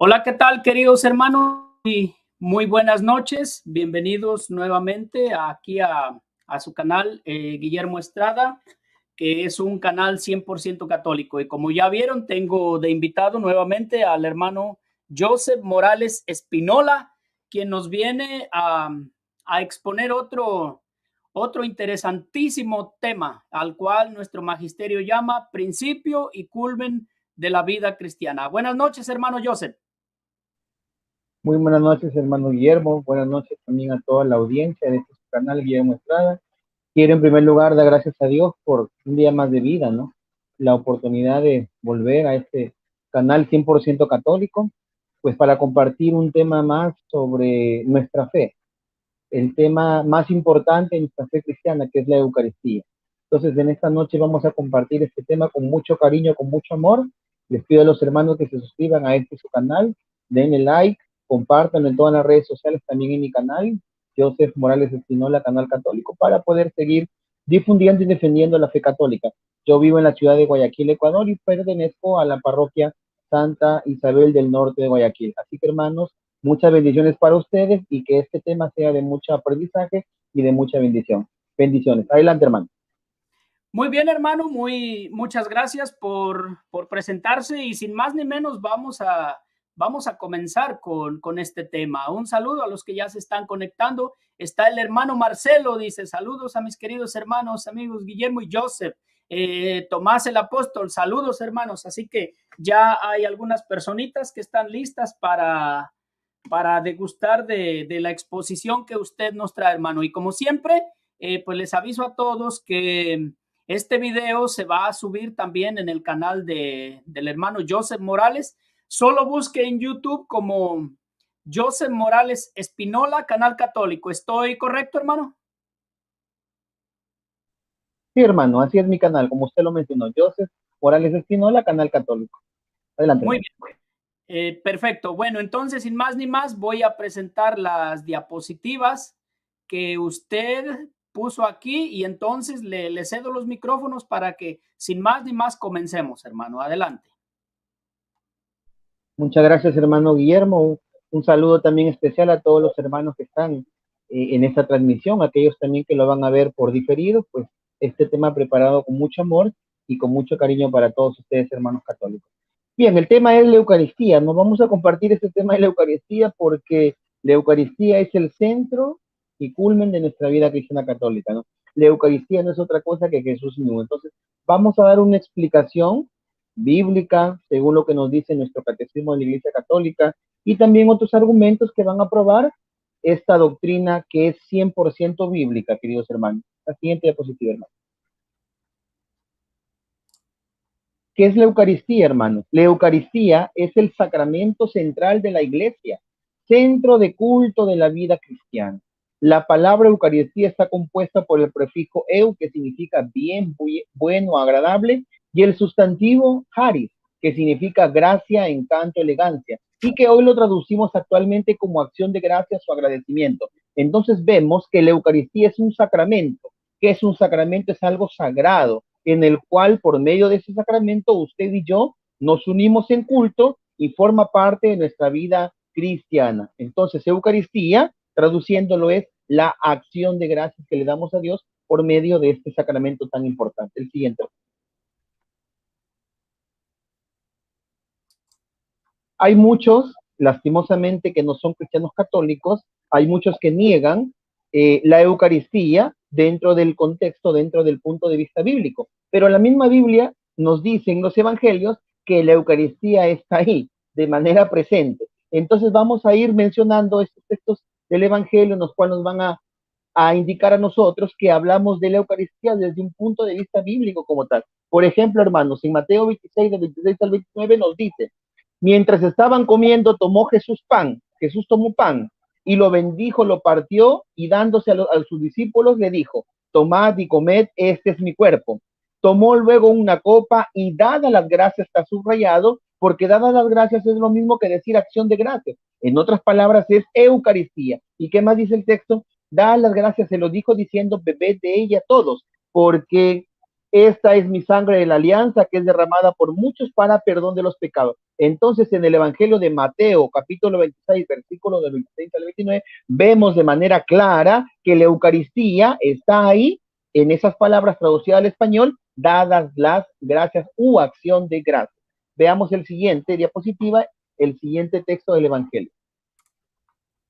Hola, ¿qué tal, queridos hermanos? Y muy buenas noches. Bienvenidos nuevamente aquí a su canal, Guillermo Estrada, que es un canal 100% católico. Y como ya vieron, tengo de invitado nuevamente al hermano Joseph Morales Espinola, quien nos viene a exponer otro interesantísimo tema, al cual nuestro magisterio llama principio y culmen de la vida cristiana. Buenas noches, hermano Joseph. Muy buenas noches, hermano Guillermo. Buenas noches también a toda la audiencia de este canal, Guillermo Estrada. Quiero en primer lugar dar gracias a Dios por un día más de vida, ¿no? La oportunidad de volver a este canal 100% católico, pues para compartir un tema más sobre nuestra fe, el tema más importante en nuestra fe cristiana, que es la Eucaristía. Entonces, en esta noche vamos a compartir este tema con mucho cariño, con mucho amor. Les pido a los hermanos que se suscriban a este su canal, denle like, compártanlo en todas las redes sociales, también en mi canal, Joseph Morales Espinola, Canal Católico, para poder seguir difundiendo y defendiendo la fe católica. Yo vivo en la ciudad de Guayaquil, Ecuador, y pertenezco a la parroquia Santa Isabel del Norte de Guayaquil. Así que, hermanos, muchas bendiciones para ustedes y que este tema sea de mucho aprendizaje y de mucha bendición. Bendiciones. Adelante, hermano. Muy bien, hermano, muchas gracias por presentarse y sin más ni menos vamos a comenzar con este tema. Un saludo a los que ya se están conectando. Está el hermano Marcelo, dice, saludos a mis queridos hermanos, amigos Guillermo y Joseph. Tomás el apóstol, saludos hermanos. Así que ya hay algunas personitas que están listas para degustar de la exposición que usted nos trae, hermano. Y como siempre, pues les aviso a todos que este video se va a subir también en el canal del hermano Joseph Morales. Solo busque en YouTube como Joseph Morales Espinola, canal católico. ¿Estoy correcto, hermano? Sí, hermano, así es mi canal, como usted lo mencionó, Joseph Morales Espinola, Canal Católico. Adelante, Muy hermano. bien. Perfecto. Bueno, entonces, sin más ni más, voy a presentar las diapositivas que usted puso aquí y entonces le cedo los micrófonos para que, sin más ni más, comencemos, hermano. Adelante. Muchas gracias, hermano Guillermo. Un saludo también especial a todos los hermanos que están en esta transmisión, aquellos también que lo van a ver por diferido, pues este tema preparado con mucho amor y con mucho cariño para todos ustedes, hermanos católicos. Bien, el tema es la Eucaristía. Nos vamos a compartir este tema de la Eucaristía porque la Eucaristía es el centro y culmen de nuestra vida cristiana católica, ¿no? La Eucaristía no es otra cosa que Jesús mismo. Entonces, vamos a dar una explicación bíblica, según lo que nos dice nuestro catecismo de la Iglesia Católica, y también otros argumentos que van a probar esta doctrina que es 100% bíblica, queridos hermanos. La siguiente diapositiva, hermano. ¿Qué es la Eucaristía, hermanos? La Eucaristía es el sacramento central de la Iglesia, centro de culto de la vida cristiana. La palabra Eucaristía está compuesta por el prefijo eu, que significa bien, bueno, agradable, y el sustantivo charis, que significa gracia, encanto, elegancia, y que hoy lo traducimos actualmente como acción de gracias o agradecimiento. Entonces vemos que la Eucaristía es un sacramento. ¿Qué es un sacramento? Es algo sagrado, en el cual por medio de ese sacramento usted y yo nos unimos en culto y forma parte de nuestra vida cristiana. Entonces, Eucaristía, traduciéndolo, es la acción de gracias que le damos a Dios por medio de este sacramento tan importante. El siguiente. Hay muchos, lastimosamente, que no son cristianos católicos, hay muchos que niegan la Eucaristía dentro del contexto, dentro del punto de vista bíblico. Pero la misma Biblia nos dice en los evangelios que la Eucaristía está ahí, de manera presente. Entonces vamos a ir mencionando estos textos del evangelio, en los cuales nos van a indicar a nosotros que hablamos de la Eucaristía desde un punto de vista bíblico como tal. Por ejemplo, hermanos, en Mateo 26, del 26 al 29 nos dice: mientras estaban comiendo, tomó Jesús pan. Jesús tomó pan y lo bendijo, lo partió y dándose a sus discípulos le dijo: tomad y comed, este es mi cuerpo. Tomó luego una copa y dadas las gracias, está subrayado, porque dadas las gracias es lo mismo que decir acción de gracias. En otras palabras es Eucaristía. ¿Y qué más dice el texto? Dadas las gracias, se lo dijo diciendo: bebed de ella todos, porque esta es mi sangre de la alianza que es derramada por muchos para perdón de los pecados. Entonces, en el Evangelio de Mateo, capítulo 26, versículos del 26 al 29, vemos de manera clara que la Eucaristía está ahí, en esas palabras traducidas al español, dadas las gracias u acción de gracias. Veamos el siguiente diapositiva, el siguiente texto del Evangelio.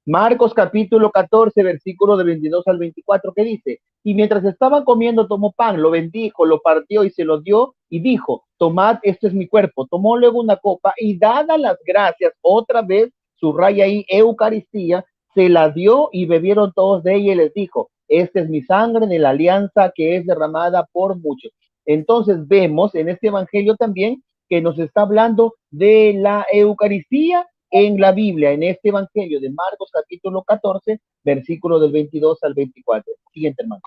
Marcos capítulo 14, versículo de 22 al 24, que dice, y mientras estaban comiendo, tomó pan, lo bendijo, lo partió y se lo dio, y dijo, tomad, esto es mi cuerpo. Tomó luego una copa y dadas las gracias, otra vez, subraya ahí, Eucaristía, se la dio y bebieron todos de ella y les dijo, esta es mi sangre de la alianza que es derramada por muchos. Entonces vemos en este evangelio también que nos está hablando de la Eucaristía en la Biblia, en este evangelio de Marcos capítulo 14, versículo del 22 al 24. Siguiente, hermano.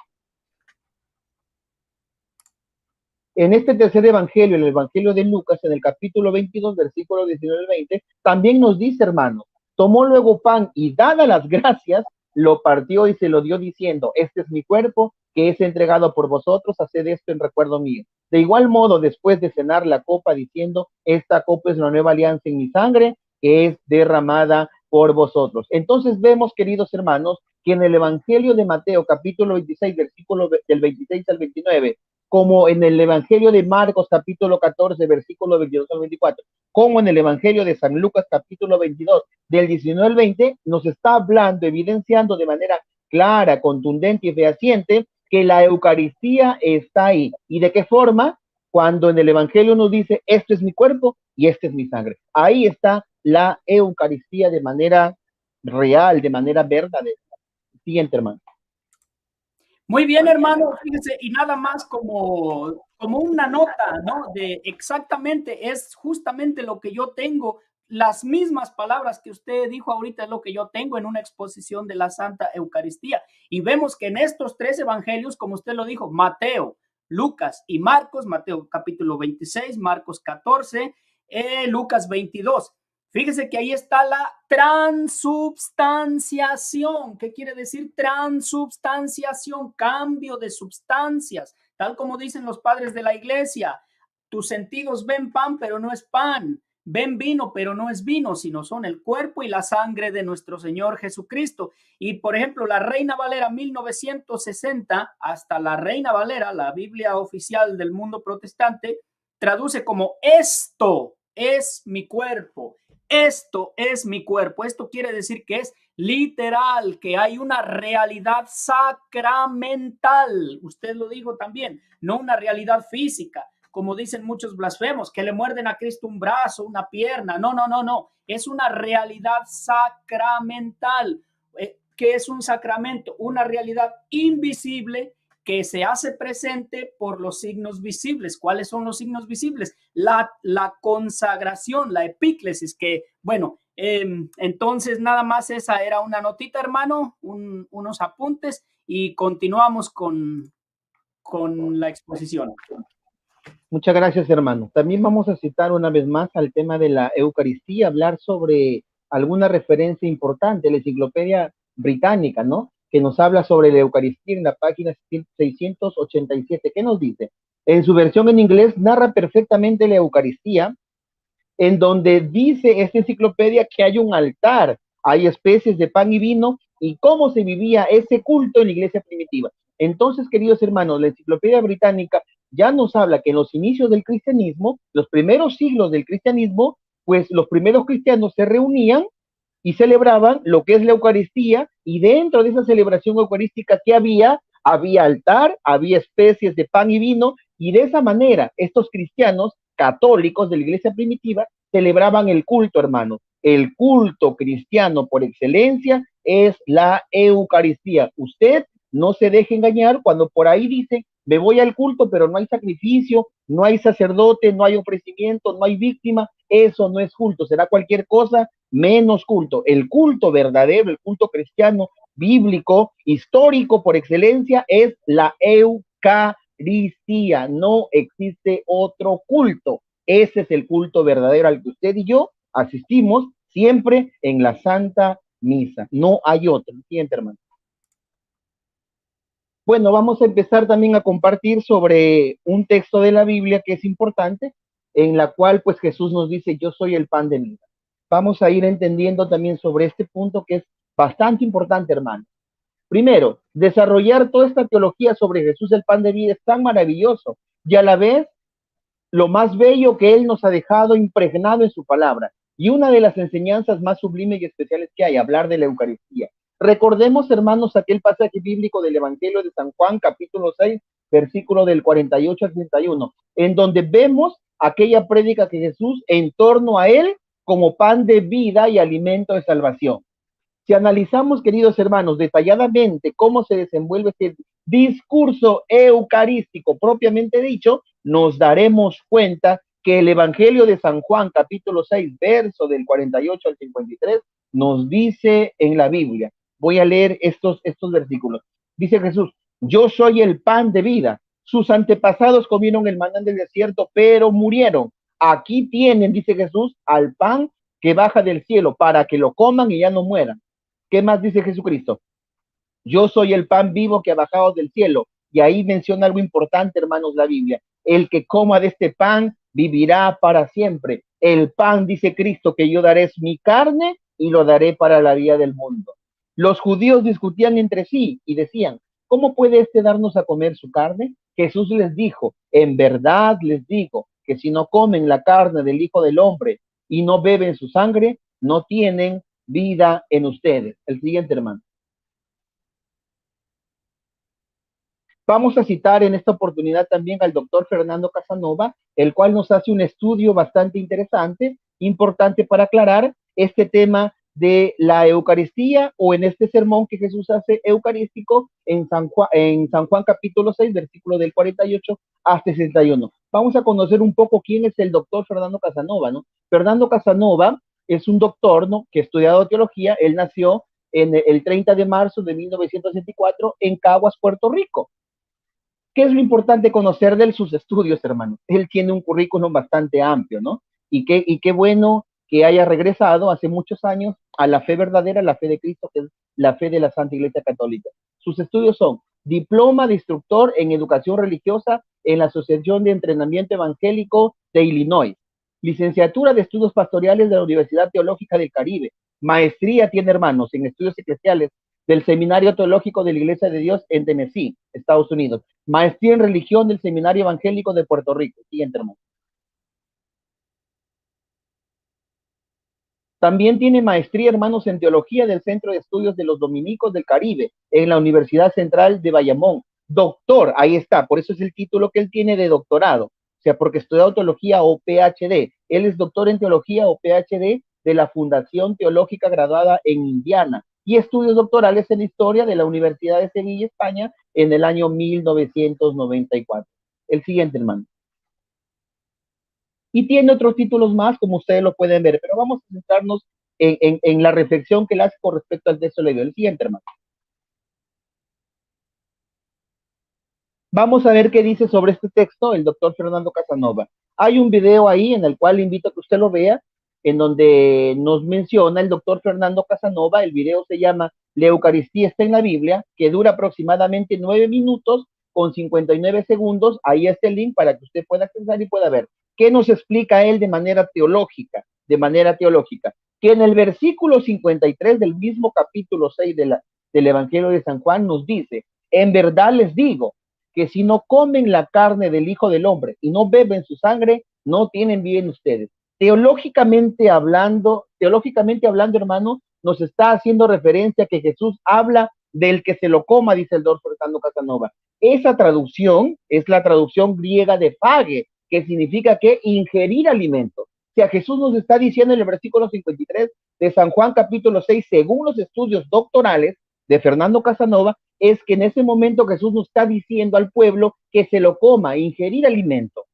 En este tercer evangelio, el evangelio de Lucas, en el capítulo 22, versículo 19 al 20, también nos dice, hermano, tomó luego pan y dadas las gracias, lo partió y se lo dio diciendo, este es mi cuerpo que es entregado por vosotros, haced esto en recuerdo mío. De igual modo, después de cenar la copa, diciendo, esta copa es la nueva alianza en mi sangre, que es derramada por vosotros. Entonces vemos, queridos hermanos, que en el evangelio de Mateo, capítulo 26, versículo del 26 al 29, como en el evangelio de Marcos, capítulo 14, versículo 22 al 24, como en el evangelio de San Lucas, capítulo 22, del 19 al 20, nos está hablando, evidenciando de manera clara, contundente y fehaciente que la Eucaristía está ahí. ¿Y de qué forma? Cuando en el evangelio nos dice, esto es mi cuerpo y esta es mi sangre. Ahí está la Eucaristía de manera real, de manera verdadera. Siguiente, hermano. Muy bien, hermano, fíjese, y nada más como una nota, ¿no? De exactamente, es justamente lo que yo tengo, las mismas palabras que usted dijo ahorita es lo que yo tengo en una exposición de la Santa Eucaristía. Y vemos que en estos tres evangelios, como usted lo dijo, Mateo, Lucas y Marcos, Mateo capítulo 26, Marcos 14, Lucas 22. Fíjese que ahí está la transubstanciación. ¿Qué quiere decir transubstanciación? Cambio de sustancias, tal como dicen los padres de la iglesia. Tus sentidos ven pan, pero no es pan. Ven vino, pero no es vino, sino son el cuerpo y la sangre de nuestro Señor Jesucristo. Y, por ejemplo, la Reina Valera 1960, hasta la Reina Valera, la Biblia oficial del mundo protestante, traduce como esto es mi cuerpo. Esto es mi cuerpo. Esto quiere decir que es literal, que hay una realidad sacramental. Usted lo dijo también, no una realidad física, como dicen muchos blasfemos, que le muerden a Cristo un brazo, una pierna. No, no, no, no. Es una realidad sacramental. ¿Qué es un sacramento? Una realidad invisible que se hace presente por los signos visibles. ¿Cuáles son los signos visibles? La consagración, la epíclesis, que, bueno, entonces nada más esa era una notita, hermano, unos apuntes y continuamos con la exposición. Muchas gracias, hermano. También vamos a citar una vez más al tema de la Eucaristía, hablar sobre alguna referencia importante, la enciclopedia británica, ¿no? Que nos habla sobre la Eucaristía en la página 687. ¿Qué nos dice? En su versión en inglés narra perfectamente la Eucaristía, en donde dice esta enciclopedia que hay un altar, hay especies de pan y vino, y cómo se vivía ese culto en la iglesia primitiva. Entonces, queridos hermanos, la enciclopedia británica ya nos habla que en los inicios del cristianismo, los primeros siglos del cristianismo, pues los primeros cristianos se reunían y celebraban lo que es la Eucaristía, y dentro de esa celebración eucarística que había altar, había especies de pan y vino, y de esa manera estos cristianos católicos de la iglesia primitiva celebraban el culto, hermano. El culto cristiano por excelencia es la Eucaristía. Usted no se deje engañar cuando por ahí dice, me voy al culto, pero no hay sacrificio, no hay sacerdote, no hay ofrecimiento, no hay víctima. Eso no es culto, será cualquier cosa menos culto. El culto verdadero, el culto cristiano, bíblico, histórico por excelencia es la Eucaristía. No existe otro culto. Ese es el culto verdadero al que usted y yo asistimos siempre en la Santa Misa. No hay otro. Siguiente, hermano. Bueno, vamos a empezar también a compartir sobre un texto de la Biblia que es importante, en la cual pues Jesús nos dice, yo soy el pan de vida. Vamos a ir entendiendo también sobre este punto que es bastante importante, hermano. Primero, desarrollar toda esta teología sobre Jesús, el pan de vida, es tan maravilloso y a la vez lo más bello que Él nos ha dejado impregnado en su palabra. Y una de las enseñanzas más sublimes y especiales que hay, hablar de la Eucaristía. Recordemos, hermanos, aquel pasaje bíblico del Evangelio de San Juan, capítulo 6, versículo del 48 al 31, en donde vemos aquella prédica que Jesús en torno a Él como pan de vida y alimento de salvación. Si analizamos, queridos hermanos, detalladamente cómo se desenvuelve este discurso eucarístico propiamente dicho, nos daremos cuenta que el Evangelio de San Juan, capítulo 6, verso del 48 al 53, nos dice en la Biblia. Voy a leer estos versículos. Dice Jesús, yo soy el pan de vida. Sus antepasados comieron el maná del desierto, pero murieron. Aquí tienen, dice Jesús, al pan que baja del cielo para que lo coman y ya no mueran. ¿Qué más dice Jesucristo? Yo soy el pan vivo que ha bajado del cielo. Y ahí menciona algo importante, hermanos, la Biblia. El que coma de este pan vivirá para siempre. El pan, dice Cristo, que yo daré es mi carne y lo daré para la vida del mundo. Los judíos discutían entre sí y decían, ¿cómo puede este darnos a comer su carne? Jesús les dijo, en verdad les digo que si no comen la carne del Hijo del Hombre y no beben su sangre, no tienen vida en ustedes. El siguiente, hermano. Vamos a citar en esta oportunidad también al doctor Fernando Casanova, el cual nos hace un estudio bastante interesante, importante para aclarar este tema de la Eucaristía o en este sermón que Jesús hace eucarístico en San Juan capítulo 6, versículo del 48 hasta 61. Vamos a conocer un poco quién es el doctor Fernando Casanova, ¿no? Fernando Casanova es un doctor, ¿no?, que ha estudiado teología. Él nació en el 30 de marzo de 1964 en Caguas, Puerto Rico. ¿Qué es lo importante conocer de sus estudios, hermano? Él tiene un currículum bastante amplio, ¿no? Y qué bueno que haya regresado hace muchos años a la fe verdadera, la fe de Cristo, que es la fe de la Santa Iglesia Católica. Sus estudios son diploma de instructor en educación religiosa en la Asociación de Entrenamiento Evangélico de Illinois, licenciatura de estudios pastorales de la Universidad Teológica del Caribe, maestría tiene, hermanos, en estudios eclesiales del Seminario Teológico de la Iglesia de Dios en Tennessee, Estados Unidos, maestría en religión del Seminario Evangélico de Puerto Rico. Siguiente, hermano. También tiene maestría, hermanos, en teología del Centro de Estudios de los Dominicos del Caribe, en la Universidad Central de Bayamón. Doctor, ahí está, por eso es el título que él tiene de doctorado, o sea, porque estudió teología o PhD. Él es doctor en teología o PhD de la Fundación Teológica graduada en Indiana y estudios doctorales en historia de la Universidad de Sevilla, España, en el año 1994. El siguiente, hermano. Y tiene otros títulos más, como ustedes lo pueden ver, pero vamos a centrarnos en la reflexión que él hace con respecto al texto leído. El siguiente, hermano. Vamos a ver qué dice sobre este texto el doctor Fernando Casanova. Hay un video ahí en el cual invito a que usted lo vea, en donde nos menciona el doctor Fernando Casanova. El video se llama La Eucaristía está en la Biblia, que dura aproximadamente 9 minutos con 59 segundos. Ahí está el link para que usted pueda acceder y pueda ver qué nos explica él de manera teológica, que en el versículo 53 del mismo capítulo 6 del Evangelio de San Juan nos dice, en verdad les digo, que si no comen la carne del Hijo del Hombre y no beben su sangre, no tienen bien ustedes. Teológicamente hablando, hermano, nos está haciendo referencia a que Jesús habla del que se lo coma, dice el doctor Fernando Casanova. Esa traducción es la traducción griega de phage, que significa que ingerir alimento. O sea, Jesús nos está diciendo en el versículo 53 de San Juan capítulo 6, según los estudios doctorales de Fernando Casanova, es que en ese momento Jesús nos está diciendo al pueblo que se lo coma, ingerir alimento.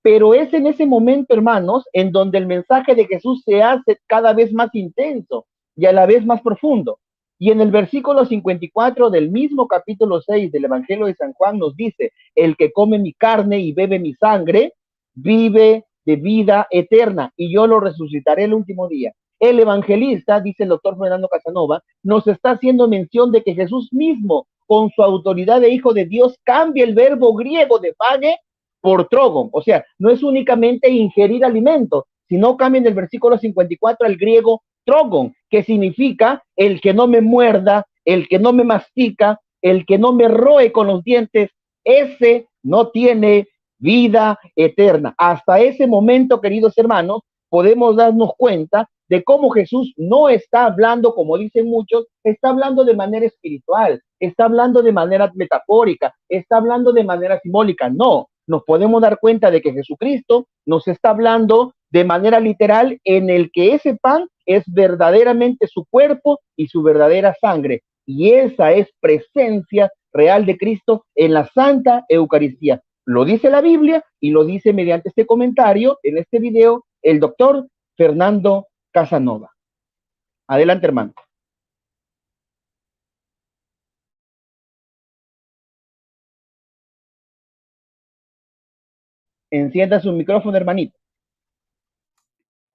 Pero es en ese momento, hermanos, en donde el mensaje de Jesús se hace cada vez más intenso y a la vez más profundo. Y en el versículo 54 del mismo capítulo 6 del Evangelio de San Juan nos dice, el que come mi carne y bebe mi sangre, vive de vida eterna y yo lo resucitaré el último día. el evangelista, dice el doctor Fernando Casanova, nos está haciendo mención de que Jesús mismo, con su autoridad de Hijo de Dios, cambia el verbo griego de phage por trogon. O sea, no es únicamente ingerir alimento, sino cambia en el versículo 54 al griego trogon, que significa el que no me muerda, el que no me mastica, el que no me roe con los dientes, ese no tiene vida eterna. Hasta ese momento, queridos hermanos, podemos darnos cuenta de cómo Jesús no está hablando, como dicen muchos, está hablando de manera espiritual, está hablando de manera metafórica, está hablando de manera simbólica. No, nos podemos dar cuenta de que Jesucristo nos está hablando de manera literal, en el que ese pan es verdaderamente su cuerpo y su verdadera sangre. Y esa es presencia real de Cristo en la Santa Eucaristía. Lo dice la Biblia y lo dice mediante este comentario, en este video, el doctor Fernando Casanova. Adelante, hermano. Encienda su micrófono, hermanito.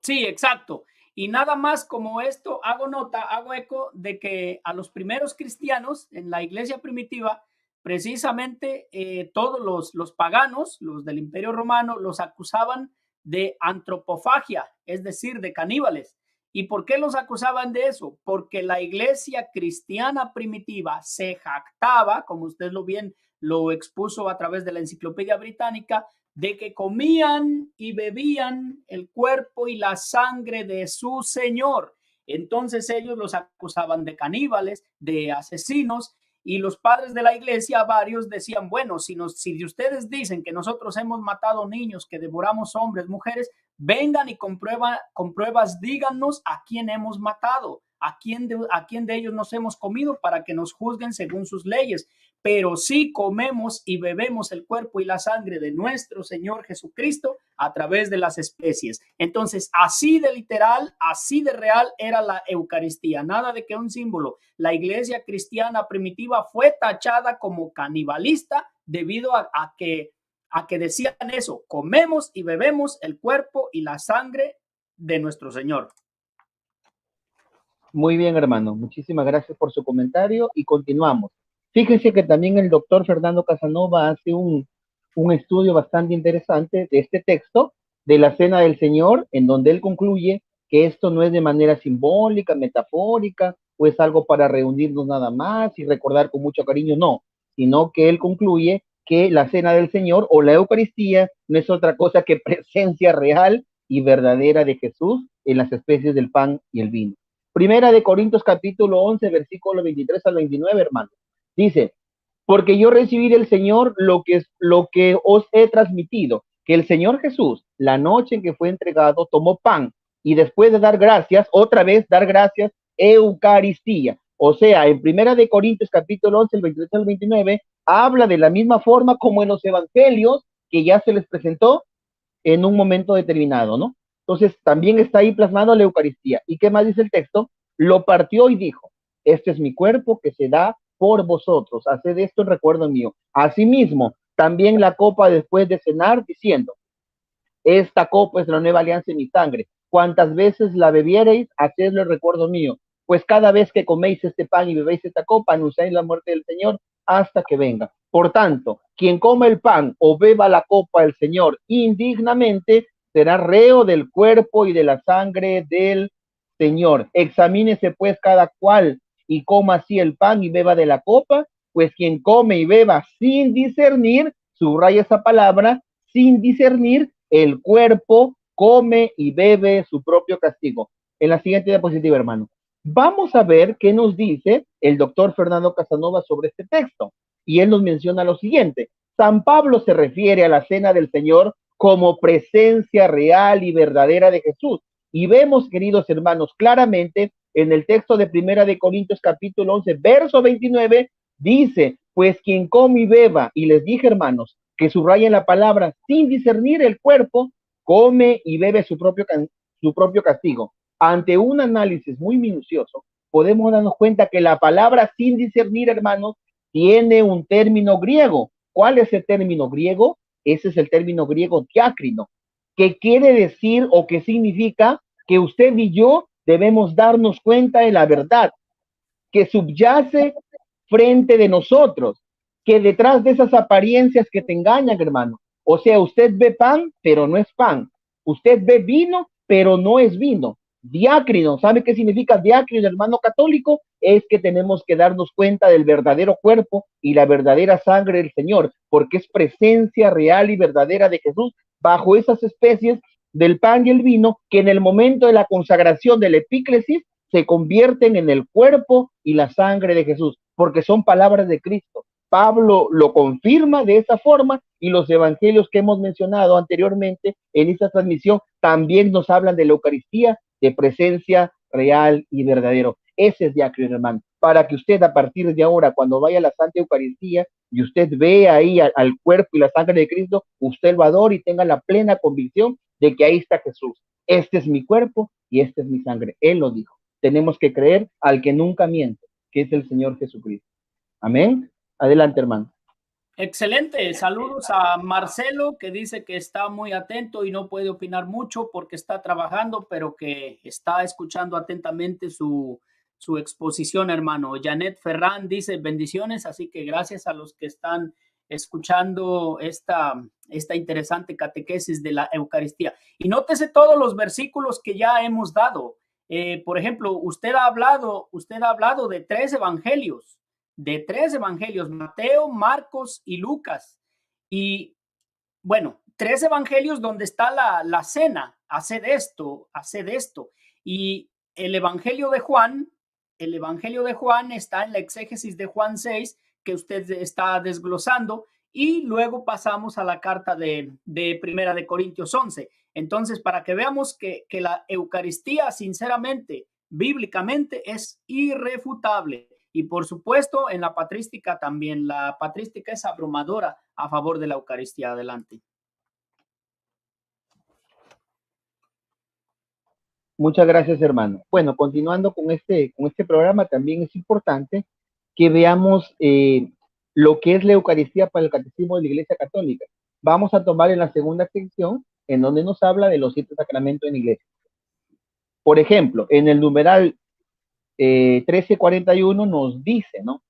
Sí, exacto. Y nada más como esto, hago eco de que a los primeros cristianos en la iglesia primitiva, precisamente todos los paganos, los del Imperio Romano, los acusaban de antropofagia, es decir, de caníbales. ¿Y por qué los acusaban de eso? Porque la iglesia cristiana primitiva se jactaba, como usted lo expuso a través de la Enciclopedia Británica, de que comían y bebían el cuerpo y la sangre de su Señor. Entonces ellos los acusaban de caníbales, de asesinos, y los padres de la iglesia, varios decían, bueno, si ustedes dicen que nosotros hemos matado niños, que devoramos hombres, mujeres, vengan y con pruebas díganos a quién hemos matado, a quién de ellos nos hemos comido para que nos juzguen según sus leyes. Pero sí comemos y bebemos el cuerpo y la sangre de nuestro Señor Jesucristo a través de las especies. Entonces, así de literal, así de real era la Eucaristía. Nada de que un símbolo. La iglesia cristiana primitiva fue tachada como canibalista debido a que decían eso, comemos y bebemos el cuerpo y la sangre de nuestro Señor. Muy bien, hermano. Muchísimas gracias por su comentario y continuamos. Fíjense que también el doctor Fernando Casanova hace un estudio bastante interesante de este texto de la Cena del Señor, en donde él concluye que esto no es de manera simbólica, metafórica, o es algo para reunirnos nada más y recordar con mucho cariño, no, sino que él concluye que la Cena del Señor o la Eucaristía no es otra cosa que presencia real y verdadera de Jesús en las especies del pan y el vino. Primera de Corintios capítulo 11, versículo 23 al 29, hermano. Dice, porque yo recibí del Señor lo que os he transmitido, que el Señor Jesús, la noche en que fue entregado, tomó pan y después de dar gracias, otra vez dar gracias, Eucaristía. O sea, en Primera de Corintios capítulo 11, el 23 al 29, habla de la misma forma como en los evangelios que ya se les presentó en un momento determinado, ¿no? Entonces, también está ahí plasmado la Eucaristía. ¿Y qué más dice el texto? Lo partió y dijo, este es mi cuerpo que se da por vosotros, haced esto en recuerdo mío. Asimismo, también la copa después de cenar, diciendo, esta copa es la nueva alianza en mi sangre. Cuantas veces la bebiereis, hacedlo en recuerdo mío. Pues cada vez que coméis este pan y bebéis esta copa, anunciáis la muerte del Señor hasta que venga. Por tanto, quien coma el pan o beba la copa del Señor indignamente, será reo del cuerpo y de la sangre del Señor. Examínese pues cada cual y coma así el pan y beba de la copa, pues quien come y beba sin discernir, subraya esa palabra, sin discernir, el cuerpo come y bebe su propio castigo. En la siguiente diapositiva, hermano. Vamos a ver qué nos dice el doctor Fernando Casanova sobre este texto. Y él nos menciona lo siguiente. San Pablo se refiere a la cena del Señor como presencia real y verdadera de Jesús. Y vemos, queridos hermanos, claramente en el texto de Primera de Corintios capítulo 11, verso 29, dice, pues quien come y beba, y les dije, hermanos, que subrayen la palabra, sin discernir el cuerpo, come y bebe su propio castigo. Ante un análisis muy minucioso, podemos darnos cuenta que la palabra sin discernir, hermanos, tiene un término griego. ¿Cuál es el término griego? Ese es el término griego diácrino, que quiere decir o que significa que usted y yo debemos darnos cuenta de la verdad que subyace frente de nosotros, que detrás de esas apariencias que te engañan, hermano. O sea, usted ve pan, pero no es pan. Usted ve vino, pero no es vino. Diácrino, ¿sabe qué significa diácrino, hermano católico? Es que tenemos que darnos cuenta del verdadero cuerpo y la verdadera sangre del Señor, porque es presencia real y verdadera de Jesús bajo esas especies del pan y el vino, que en el momento de la consagración del epíclesis se convierten en el cuerpo y la sangre de Jesús, porque son palabras de Cristo. Pablo lo confirma de esa forma y los evangelios que hemos mencionado anteriormente en esta transmisión también nos hablan de la Eucaristía, de presencia real y verdadero. Ese es diácrino, hermano, para que usted a partir de ahora, cuando vaya a la Santa Eucaristía y usted ve ahí al cuerpo y la sangre de Cristo, usted lo adore y tenga la plena convicción de que ahí está Jesús. Este es mi cuerpo y esta es mi sangre. Él lo dijo. Tenemos que creer al que nunca miente, que es el Señor Jesucristo. Amén. Adelante, hermano. Excelente. Saludos a Marcelo, que dice que está muy atento y no puede opinar mucho porque está trabajando, pero que está escuchando atentamente su exposición, hermano. Janet Ferran dice bendiciones, así que gracias a los que están escuchando esta interesante catequesis de la Eucaristía. Y nótese todos los versículos que ya hemos dado. Por ejemplo, usted ha hablado de tres evangelios, Mateo, Marcos y Lucas. Y bueno, tres evangelios donde está la cena, haced esto. Y el evangelio de Juan está en la exégesis de Juan 6, que usted está desglosando, y luego pasamos a la carta de Primera de Corintios 11. Entonces, para que veamos que la Eucaristía, sinceramente, bíblicamente, es irrefutable. Y por supuesto, en la patrística también. La patrística es abrumadora a favor de la Eucaristía. Adelante. Muchas gracias, hermano. Bueno, continuando con este programa, también es importante que veamos lo que es la Eucaristía para el Catecismo de la Iglesia Católica. Vamos a tomar en la segunda sección, en donde nos habla de los 7 sacramentos en la Iglesia. Por ejemplo, en el numeral 1341 nos dice, ¿no?,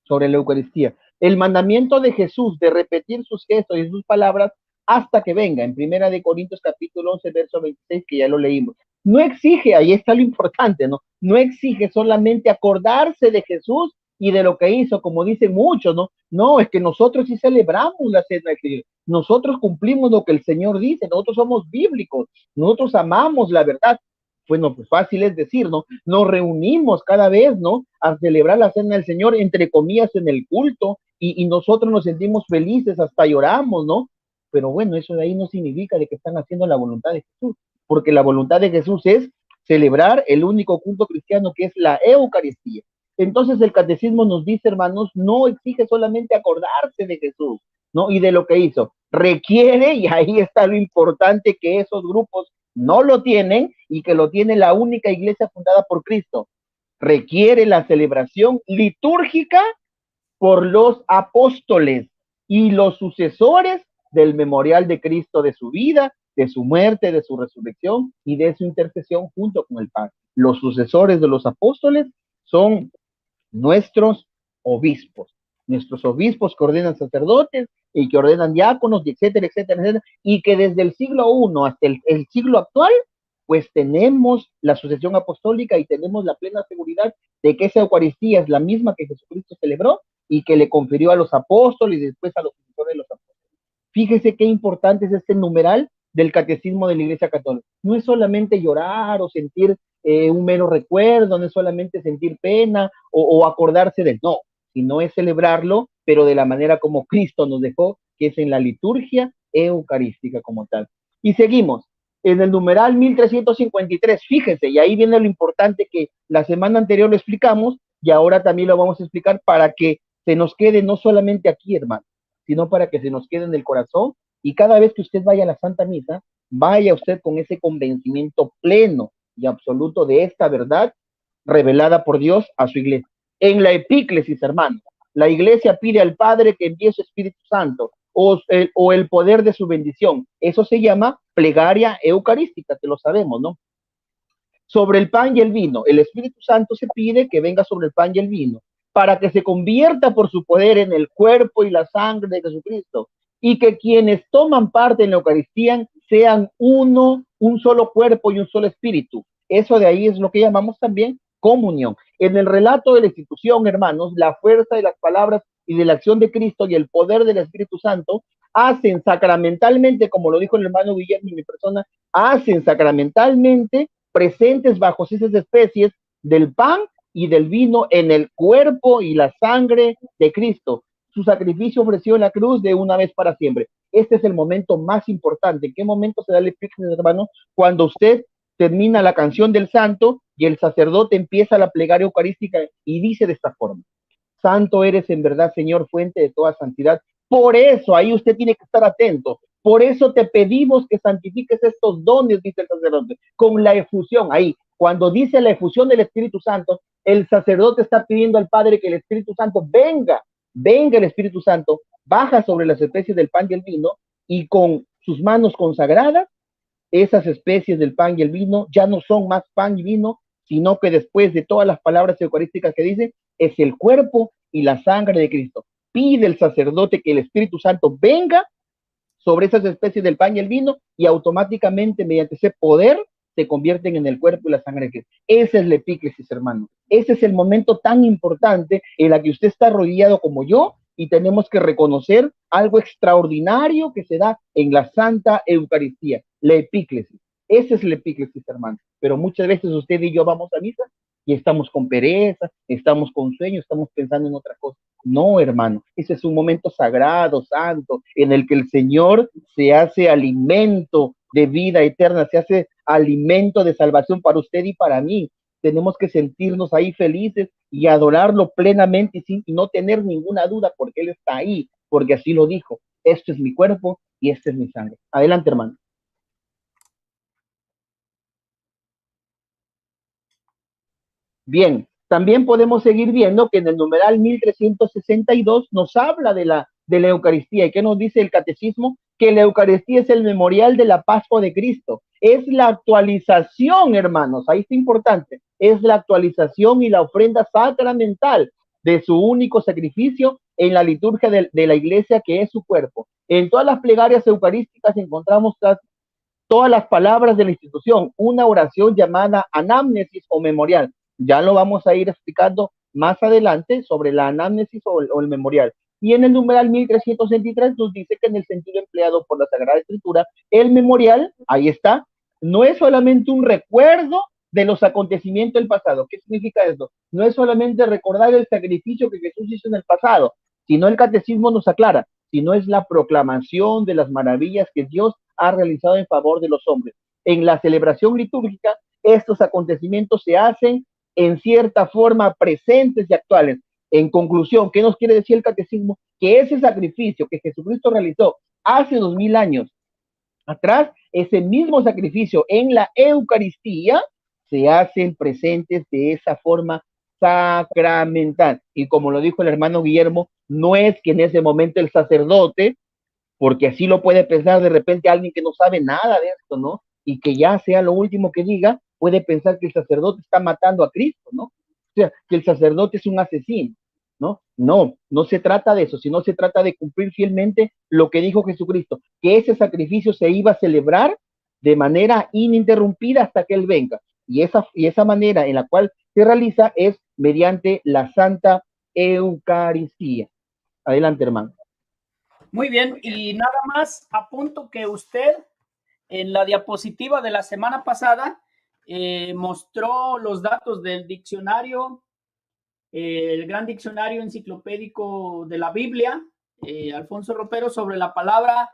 sobre la Eucaristía. El mandamiento de Jesús de repetir sus gestos y sus palabras hasta que venga, en Primera de Corintios capítulo 11, verso 26, que ya lo leímos. No exige, ahí está lo importante, ¿no? No exige solamente acordarse de Jesús y de lo que hizo, como dicen muchos, ¿no? No, es que nosotros sí celebramos la cena de Cristo. Nosotros cumplimos lo que el Señor dice, nosotros somos bíblicos, nosotros amamos la verdad. Bueno, pues fácil es decir, ¿no? Nos reunimos cada vez, ¿no?, a celebrar la cena del Señor, entre comillas, en el culto, y nosotros nos sentimos felices, hasta lloramos, ¿no? Pero bueno, eso de ahí no significa de que están haciendo la voluntad de Jesús, porque la voluntad de Jesús es celebrar el único culto cristiano, que es la Eucaristía. Entonces el catecismo nos dice, hermanos, no exige solamente acordarse de Jesús, ¿no?, y de lo que hizo. Requiere, y ahí está lo importante, que esos grupos no lo tienen y que lo tiene la única iglesia fundada por Cristo. Requiere la celebración litúrgica por los apóstoles y los sucesores del memorial de Cristo, de su vida, de su muerte, de su resurrección y de su intercesión junto con el Padre. Los sucesores de los apóstoles son nuestros obispos que ordenan sacerdotes y que ordenan diáconos, y etcétera, etcétera, etcétera, y que desde el siglo I hasta el siglo actual, pues tenemos la sucesión apostólica y tenemos la plena seguridad de que esa Eucaristía es la misma que Jesucristo celebró y que le confirió a los apóstoles y después a los sucesores de los apóstoles. Fíjese qué importante es este numeral del Catecismo de la Iglesia Católica. No es solamente llorar o sentir un mero recuerdo, no es solamente sentir pena o acordarse del no, sino es celebrarlo, pero de la manera como Cristo nos dejó, que es en la liturgia eucarística como tal. Y seguimos. En el numeral 1353, fíjense, y ahí viene lo importante, que la semana anterior lo explicamos y ahora también lo vamos a explicar para que se nos quede no solamente aquí, hermano, sino para que se nos quede en el corazón, y cada vez que usted vaya a la Santa Misa, vaya usted con ese convencimiento pleno y absoluto de esta verdad revelada por Dios a su iglesia. En la epíclesis, hermano, la iglesia pide al Padre que envíe su Espíritu Santo o el poder de su bendición. Eso se llama plegaria eucarística, que lo sabemos, ¿no? sobre el pan y el vino. El Espíritu Santo se pide que venga sobre el pan y el vino para que se convierta por su poder en el cuerpo y la sangre de Jesucristo, y que quienes toman parte en la Eucaristía sean uno, un solo cuerpo y un solo espíritu. Eso de ahí es lo que llamamos también comunión. En el relato de la institución, hermanos, la fuerza de las palabras y de la acción de Cristo y el poder del Espíritu Santo hacen sacramentalmente, como lo dijo el hermano Guillermo y mi persona, hacen sacramentalmente presentes bajo esas especies del pan y del vino en el cuerpo y la sangre de Cristo. Su sacrificio ofreció en la cruz de una vez para siempre. Este es el momento más importante. ¿En qué momento se da el epíclesis, hermano? Cuando usted termina la canción del santo y el sacerdote empieza la plegaria eucarística y dice de esta forma: Santo eres en verdad, Señor, fuente de toda santidad. Por eso ahí usted tiene que estar atento. Por eso te pedimos que santifiques estos dones, dice el sacerdote, con la efusión. Ahí, cuando dice la efusión del Espíritu Santo, el sacerdote está pidiendo al Padre que el Espíritu Santo venga, venga el Espíritu Santo, baja sobre las especies del pan y el vino, y con sus manos consagradas, esas especies del pan y el vino ya no son más pan y vino, sino que después de todas las palabras eucarísticas que dice, es el cuerpo y la sangre de Cristo. Pide el sacerdote que el Espíritu Santo venga sobre esas especies del pan y el vino, y automáticamente, mediante ese poder, se convierten en el cuerpo y la sangre de Cristo. Esa es la epíclesis, hermano. Ese es el momento tan importante en la que usted está rodeado como yo, y tenemos que reconocer algo extraordinario que se da en la Santa Eucaristía, la epíclesis. Esa es la epíclesis, hermano. Pero muchas veces usted y yo vamos a misa y estamos con pereza, estamos con sueño, estamos pensando en otra cosa. No, hermano, ese es un momento sagrado, santo, en el que el Señor se hace alimento de vida eterna, se hace alimento de salvación para usted y para mí. Tenemos que sentirnos ahí felices y adorarlo plenamente y no tener ninguna duda, porque Él está ahí, porque así lo dijo. Esto es mi cuerpo y esta es mi sangre. Adelante, hermano. Bien, también podemos seguir viendo que en el numeral 1362 nos habla de la Eucaristía. ¿Y qué nos dice el catecismo? Que la Eucaristía es el memorial de la Pascua de Cristo. Es la actualización, hermanos, ahí está importante, es la actualización y la ofrenda sacramental de su único sacrificio en la liturgia de la iglesia, que es su cuerpo. En todas las plegarias eucarísticas encontramos todas las palabras de la institución, una oración llamada anamnesis o memorial. Ya lo vamos a ir explicando más adelante sobre la anamnesis o el memorial. Y en el numeral 1363 nos dice que en el sentido empleado por la Sagrada Escritura, el memorial, ahí está, no es solamente un recuerdo de los acontecimientos del pasado. ¿Qué significa eso? No es solamente recordar el sacrificio que Jesús hizo en el pasado, sino el catecismo nos aclara, sino es la proclamación de las maravillas que Dios ha realizado en favor de los hombres. En la celebración litúrgica, estos acontecimientos se hacen en cierta forma presentes y actuales. En conclusión, ¿qué nos quiere decir el catecismo? Que ese sacrificio que Jesucristo realizó hace 2000 años atrás, ese mismo sacrificio en la Eucaristía se hacen presentes de esa forma sacramental. Y como lo dijo el hermano Guillermo, no es que en ese momento el sacerdote, porque así lo puede pensar de repente alguien que no sabe nada de esto, ¿no? Y que ya sea lo último que diga, puede pensar que el sacerdote está matando a Cristo, ¿no? O sea, que el sacerdote es un asesino, ¿no? No, no se trata de eso, sino se trata de cumplir fielmente lo que dijo Jesucristo, que ese sacrificio se iba a celebrar de manera ininterrumpida hasta que Él venga. Y esa manera en la cual se realiza es mediante la Santa Eucaristía. Adelante, hermano. Muy bien, y nada más apunto que usted en la diapositiva de la semana pasada mostró los datos del diccionario, el gran diccionario enciclopédico de la Biblia, Alfonso Ropero, sobre la palabra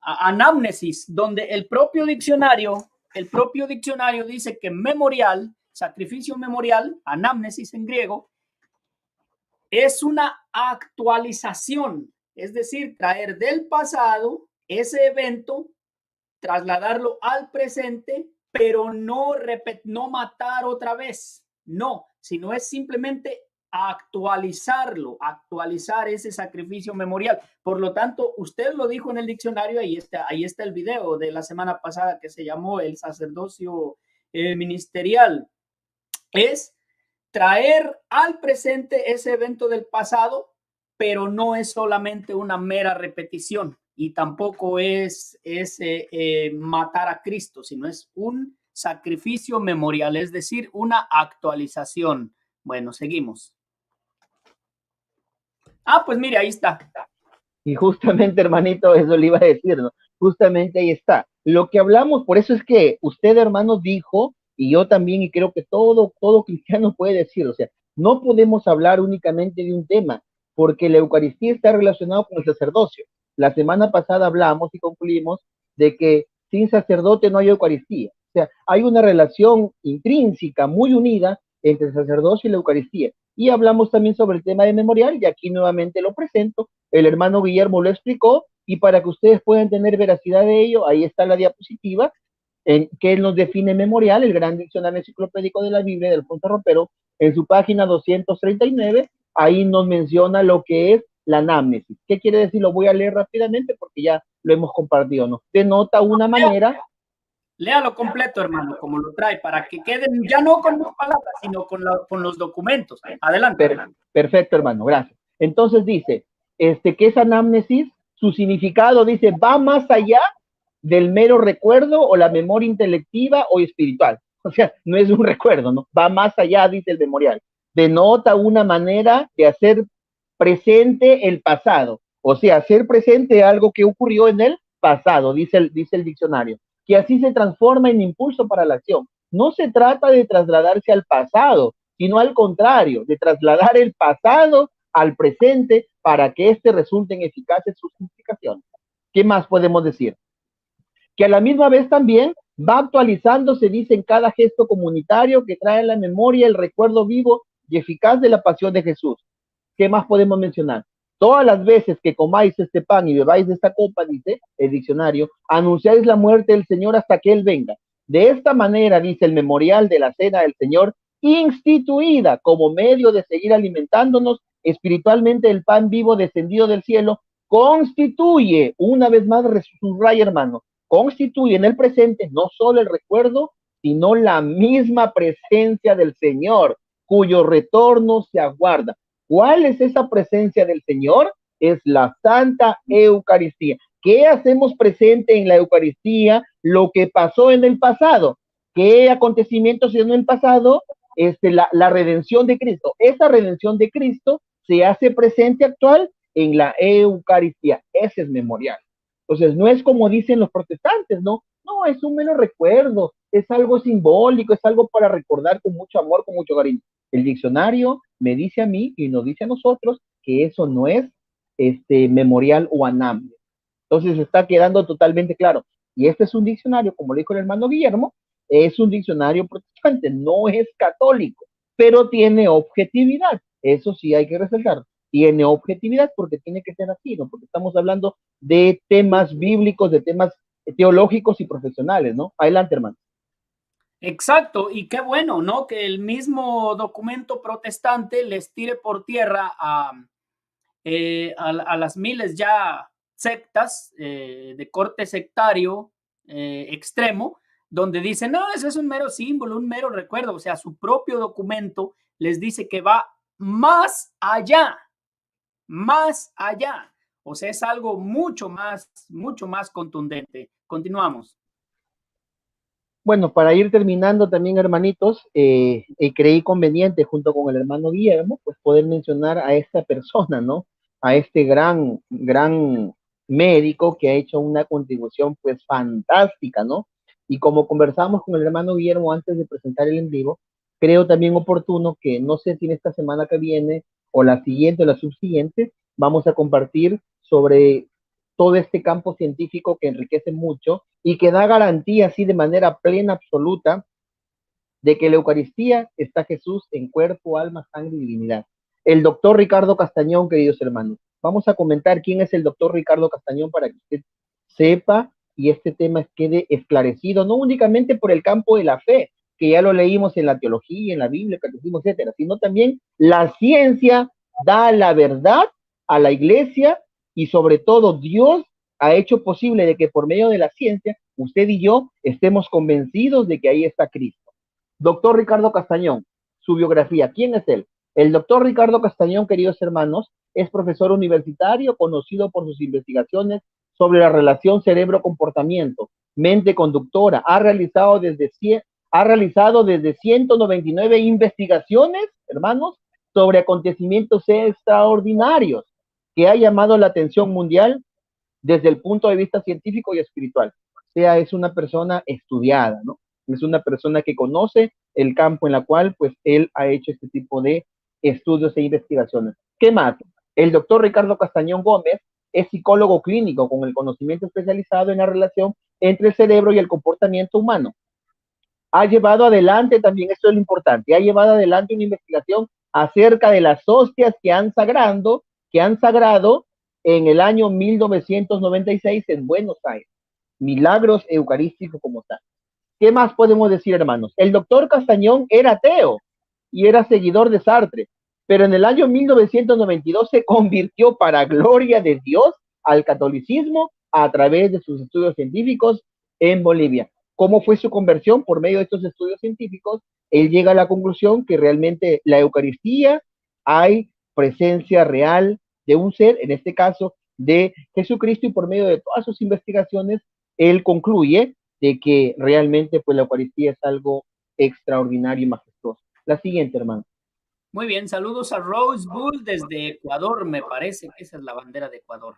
anamnesis, donde el propio diccionario dice que memorial, sacrificio memorial, anamnesis en griego, es una actualización, es decir, traer del pasado ese evento, trasladarlo al presente, pero no matar otra vez, no, sino es simplemente actualizarlo, actualizar ese sacrificio memorial. Por lo tanto, usted lo dijo en el diccionario, ahí está el video de la semana pasada que se llamó el sacerdocio ministerial es traer al presente ese evento del pasado, pero no es solamente una mera repetición y tampoco es matar a Cristo, sino es un sacrificio memorial, es decir, una actualización. Bueno, seguimos. Pues mire, ahí está. Y justamente, hermanito, eso le iba a decir, ¿no? Justamente ahí está. Lo que hablamos, por eso es que usted, hermano, dijo, y yo también, y creo que todo cristiano puede decir, o sea, no podemos hablar únicamente de un tema, porque la Eucaristía está relacionada con el sacerdocio. La semana pasada hablamos y concluimos de que sin sacerdote no hay Eucaristía. O sea, hay una relación intrínseca, muy unida, entre el sacerdocio y la Eucaristía. Y hablamos también sobre el tema de memorial, y aquí nuevamente lo presento. El hermano Guillermo lo explicó, y para que ustedes puedan tener veracidad de ello, ahí está la diapositiva, en que nos define memorial, el gran diccionario enciclopédico de la Biblia de Alfonso Ropero, en su página 239, ahí nos menciona lo que es la anamnesis. ¿Qué quiere decir? Lo voy a leer rápidamente porque ya lo hemos compartido, ¿no? Denota una manera. Léalo completo, hermano, como lo trae, para que queden ya no con las palabras, sino con los documentos. Adelante. Perfecto, hermano, gracias. Entonces dice, que es anamnesis, su significado dice, va más allá del mero recuerdo o la memoria intelectiva o espiritual. O sea, no es un recuerdo, ¿no? Va más allá, dice el memorial. Denota una manera de hacer presente el pasado. O sea, hacer presente algo que ocurrió en el pasado, dice el diccionario. Que así se transforma en impulso para la acción. No se trata de trasladarse al pasado, sino al contrario, de trasladar el pasado al presente para que éste resulten eficaces sus implicaciones. ¿Qué más podemos decir? Que a la misma vez también va actualizando, se dice, en cada gesto comunitario que trae en la memoria el recuerdo vivo y eficaz de la pasión de Jesús. ¿Qué más podemos mencionar? Todas las veces que comáis este pan y bebáis de esta copa, dice el diccionario, anunciáis la muerte del Señor hasta que Él venga. De esta manera, dice el memorial de la cena del Señor, instituida como medio de seguir alimentándonos espiritualmente el pan vivo descendido del cielo, constituye, una vez más, subraya, hermano, constituye en el presente no solo el recuerdo, sino la misma presencia del Señor, cuyo retorno se aguarda. ¿Cuál es esa presencia del Señor? Es la Santa Eucaristía. ¿Qué hacemos presente en la Eucaristía? Lo que pasó en el pasado. ¿Qué acontecimientos en el pasado? La redención de Cristo. Esa redención de Cristo se hace presente actual en la Eucaristía. Ese es memorial. Entonces, no es como dicen los protestantes, ¿no? No, es un mero recuerdo, es algo simbólico, es algo para recordar con mucho amor, con mucho cariño. El diccionario me dice a mí y nos dice a nosotros que eso no es memorial o anamnesis. Entonces está quedando totalmente claro. Y este es un diccionario, como le dijo el hermano Guillermo, es un diccionario protestante, no es católico, pero tiene objetividad. Eso sí hay que resaltar. Tiene objetividad porque tiene que ser así, ¿no? Porque estamos hablando de temas bíblicos, de temas teológicos y profesionales, ¿no? Adelante, hermano. Exacto, y qué bueno, ¿no? Que el mismo documento protestante les tire por tierra a las miles ya sectas de corte sectario extremo, donde dicen, no, eso es un mero símbolo, un mero recuerdo, o sea, su propio documento les dice que va más allá, o sea, es algo mucho más contundente. Continuamos. Bueno, para ir terminando también, hermanitos, creí conveniente, junto con el hermano Guillermo, pues poder mencionar a esta persona, ¿no? A este gran médico que ha hecho una contribución, pues, fantástica, ¿no? Y como conversamos con el hermano Guillermo antes de presentar el en vivo, creo también oportuno que, no sé si en esta semana que viene, o la siguiente o la subsiguiente, vamos a compartir sobre todo este campo científico que enriquece mucho y que da garantía así de manera plena, absoluta, de que en la Eucaristía está Jesús en cuerpo, alma, sangre y divinidad. El doctor Ricardo Castañón, queridos hermanos. Vamos a comentar quién es el doctor Ricardo Castañón para que usted sepa y este tema quede esclarecido, no únicamente por el campo de la fe, que ya lo leímos en la teología, en la Biblia, catecismo, etcétera, sino también la ciencia da la verdad a la iglesia y sobre todo Dios ha hecho posible de que por medio de la ciencia usted y yo estemos convencidos de que ahí está Cristo. Doctor Ricardo Castañón, su biografía. ¿Quién es él? El doctor Ricardo Castañón, queridos hermanos, es profesor universitario conocido por sus investigaciones sobre la relación cerebro-comportamiento, mente conductora. Ha realizado desde 199 investigaciones, hermanos, sobre acontecimientos extraordinarios que ha llamado la atención mundial desde el punto de vista científico y espiritual. O sea, es una persona estudiada, ¿no? Es una persona que conoce el campo en la cual, pues, él ha hecho este tipo de estudios e investigaciones. ¿Qué más? El doctor Ricardo Castañón Gómez es psicólogo clínico con el conocimiento especializado en la relación entre el cerebro y el comportamiento humano. Ha llevado adelante, también esto es lo importante, ha llevado adelante una investigación acerca de las hostias que han sagrado en el año 1996 en Buenos Aires. Milagros eucarísticos como tal. ¿Qué más podemos decir, hermanos? El doctor Castañón era ateo y era seguidor de Sartre, pero en el año 1992 se convirtió para gloria de Dios al catolicismo a través de sus estudios científicos en Bolivia. ¿Cómo fue su conversión? Por medio de estos estudios científicos, él llega a la conclusión que realmente la Eucaristía hay presencia real de un ser, en este caso de Jesucristo, y por medio de todas sus investigaciones, él concluye de que realmente pues la Eucaristía es algo extraordinario y majestuoso. La siguiente, hermano. Muy bien, saludos a Rose Bull desde Ecuador, me parece que esa es la bandera de Ecuador.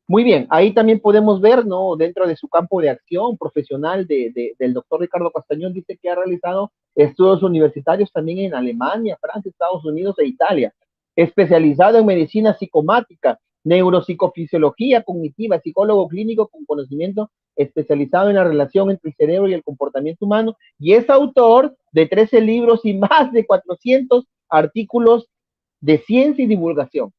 Muy bien, ahí también podemos ver, ¿no? Dentro de su campo de acción profesional del doctor Ricardo Castañón, dice que ha realizado estudios universitarios también en Alemania, Francia, Estados Unidos e Italia, especializado en medicina psicomática, neuropsicofisiología cognitiva, psicólogo clínico con conocimiento especializado en la relación entre el cerebro y el comportamiento humano, y es autor de 13 libros y más de 400 artículos de ciencia y divulgación.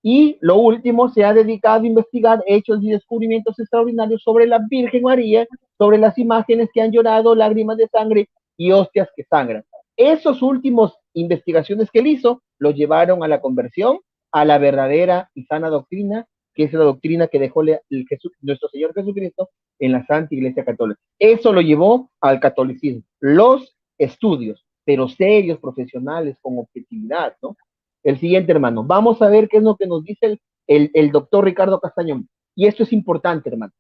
Y lo último, se ha dedicado a investigar hechos y descubrimientos extraordinarios sobre la Virgen María, sobre las imágenes que han llorado, lágrimas de sangre y hostias que sangran. Esos últimos investigaciones que él hizo lo llevaron a la conversión, a la verdadera y sana doctrina, que es la doctrina que dejó nuestro Señor Jesucristo en la Santa Iglesia Católica. Eso lo llevó al catolicismo. Los estudios, pero serios, profesionales, con objetividad, ¿no? El siguiente, hermano. Vamos a ver qué es lo que nos dice el doctor Ricardo Castañón. Y esto es importante, hermano.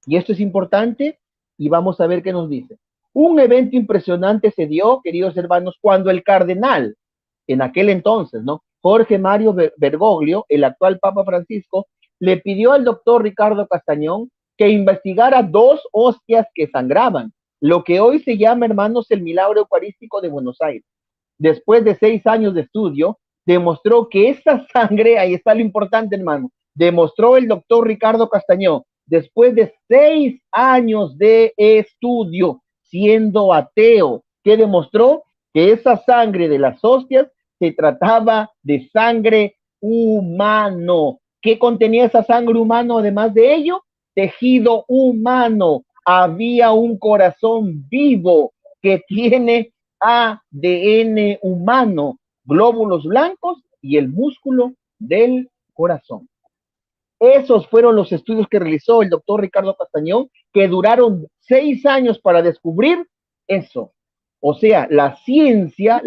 Y esto es importante y vamos a ver qué nos dice. Un evento impresionante se dio, queridos hermanos, cuando el cardenal, en aquel entonces, ¿no? Jorge Mario Bergoglio, el actual Papa Francisco, le pidió al doctor Ricardo Castañón que investigara 2 hostias que sangraban, lo que hoy se llama, hermanos, el milagro eucarístico de Buenos Aires. Después de 6 años de estudio, demostró que esa sangre, ahí está lo importante, hermano, demostró el doctor Ricardo Castañón, después de 6 años de estudio, siendo ateo, que demostró que esa sangre de las hostias se trataba de sangre humano. ¿Qué contenía esa sangre humano además de ello? Tejido humano. Había un corazón vivo que tiene ADN humano, glóbulos blancos y el músculo del corazón. Esos fueron los estudios que realizó el doctor Ricardo Castañón, que duraron 6 años para descubrir eso. O sea, la ciencia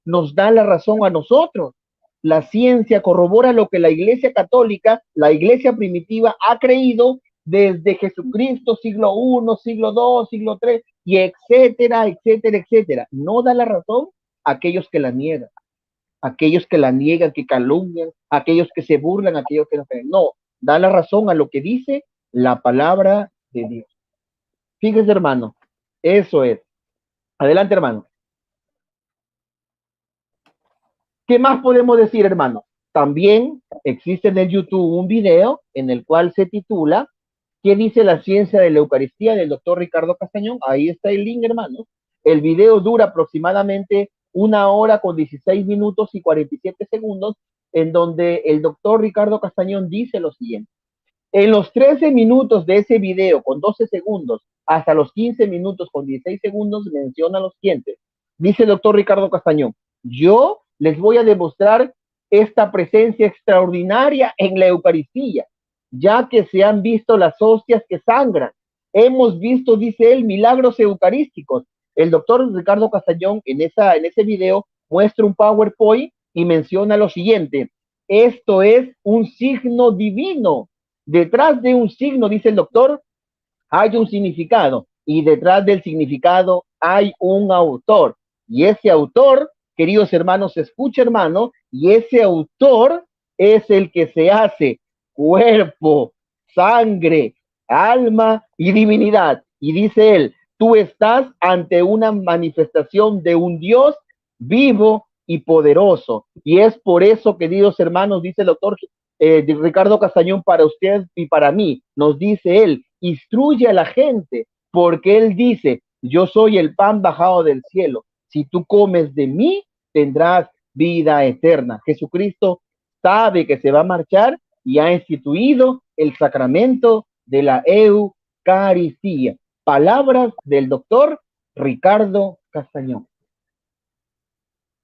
nos da la razón a nosotros. La ciencia corrobora lo que la Iglesia Católica, la Iglesia primitiva, ha creído desde Jesucristo, siglo I, siglo II, siglo III, y etcétera, etcétera, etcétera. No da la razón a aquellos que la niegan, aquellos que la niegan, que calumnian, aquellos que se burlan, aquellos que no creen. No, da la razón a lo que dice la palabra de Dios. Fíjese, hermano, eso es. Adelante, hermano. ¿Qué más podemos decir, hermano? También existe en el YouTube un video en el cual se titula ¿Qué dice la ciencia de la Eucaristía del doctor Ricardo Castañón? Ahí está el link, hermano. El video dura aproximadamente 1 hora con 16 minutos y 47 segundos, en donde el doctor Ricardo Castañón dice lo siguiente. En los 13 minutos de ese video con 12 segundos hasta los 15 minutos con 16 segundos menciona lo siguiente. Dice el doctor Ricardo Castañón, yo les voy a demostrar esta presencia extraordinaria en la Eucaristía, ya que se han visto las hostias que sangran, hemos visto, dice él, milagros eucarísticos. El doctor Ricardo Castañón en ese video muestra un PowerPoint y menciona lo siguiente: esto es un signo divino. Detrás de un signo, dice el doctor, hay un significado y detrás del significado hay un autor. Y ese autor, queridos hermanos, escucha hermano, y ese autor es el que se hace cuerpo, sangre, alma y divinidad. Y dice él, tú estás ante una manifestación de un Dios vivo y poderoso. Y es por eso, queridos hermanos, dice el doctor Ricardo Castañón, para usted y para mí, nos dice él, instruye a la gente, porque él dice, yo soy el pan bajado del cielo. Si tú comes de mí, tendrás vida eterna. Jesucristo sabe que se va a marchar y ha instituido el sacramento de la Eucaristía. Palabras del doctor Ricardo Castañón.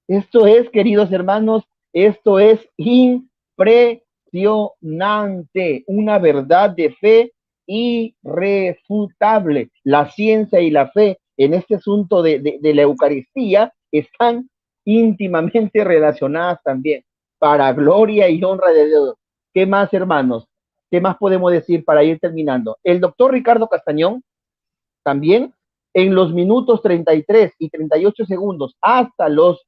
Esto es, queridos hermanos, esto es impresionante, una verdad de fe irrefutable. La ciencia y la fe en este asunto de la Eucaristía están íntimamente relacionadas también, para gloria y honra de Dios. ¿Qué más, hermanos? ¿Qué más podemos decir para ir terminando? El doctor Ricardo Castañón también en los minutos 33 y 38 segundos hasta los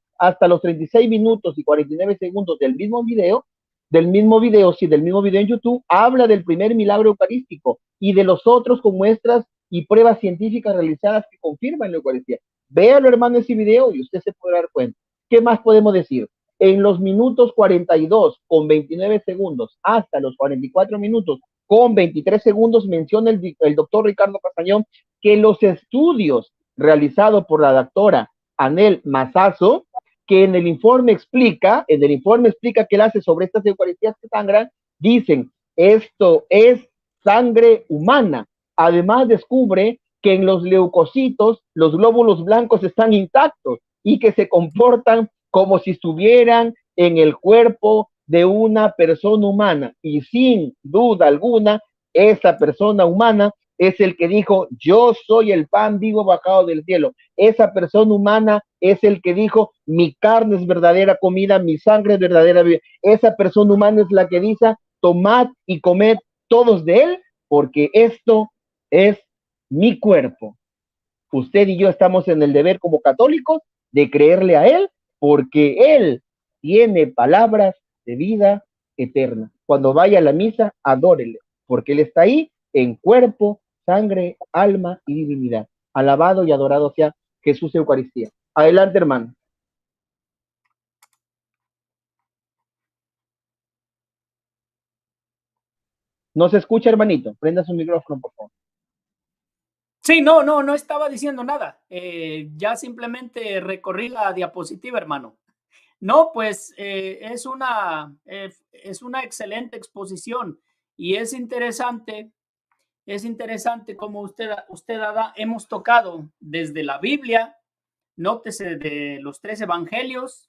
36 minutos y 49 segundos del mismo video en YouTube, habla del primer milagro eucarístico y de los otros con muestras y pruebas científicas realizadas que confirman la Eucaristía. Véalo, hermano, ese video y usted se podrá dar cuenta. ¿Qué más podemos decir? En los minutos 42 con 29 segundos hasta los 44 minutos con 23 segundos menciona el doctor Ricardo Castañón que los estudios realizados por la doctora Anel Masazo, que en el informe explica que él hace sobre estas eucaristías que sangran, dicen, esto es sangre humana. Además descubre que en los leucocitos los glóbulos blancos están intactos y que se comportan como si estuvieran en el cuerpo de una persona humana. Y sin duda alguna, esa persona humana es el que dijo, yo soy el pan vivo bajado del cielo. Esa persona humana es el que dijo, mi carne es verdadera comida, mi sangre es verdadera vida. Esa persona humana es la que dice, tomad y comed todos de él, porque esto es mi cuerpo. Usted y yo estamos en el deber como católicos de creerle a él, porque él tiene palabras de vida eterna. Cuando vaya a la misa, adórele, porque él está ahí en cuerpo, sangre, alma y divinidad. Alabado y adorado sea Jesús Eucaristía. Adelante, hermano. No se escucha, hermanito. Prenda su micrófono, por favor. Sí, no estaba diciendo nada. Ya simplemente recorrí la diapositiva, hermano. No, pues es una excelente exposición y es interesante como usted hemos tocado desde la Biblia, nótese de los 3 evangelios,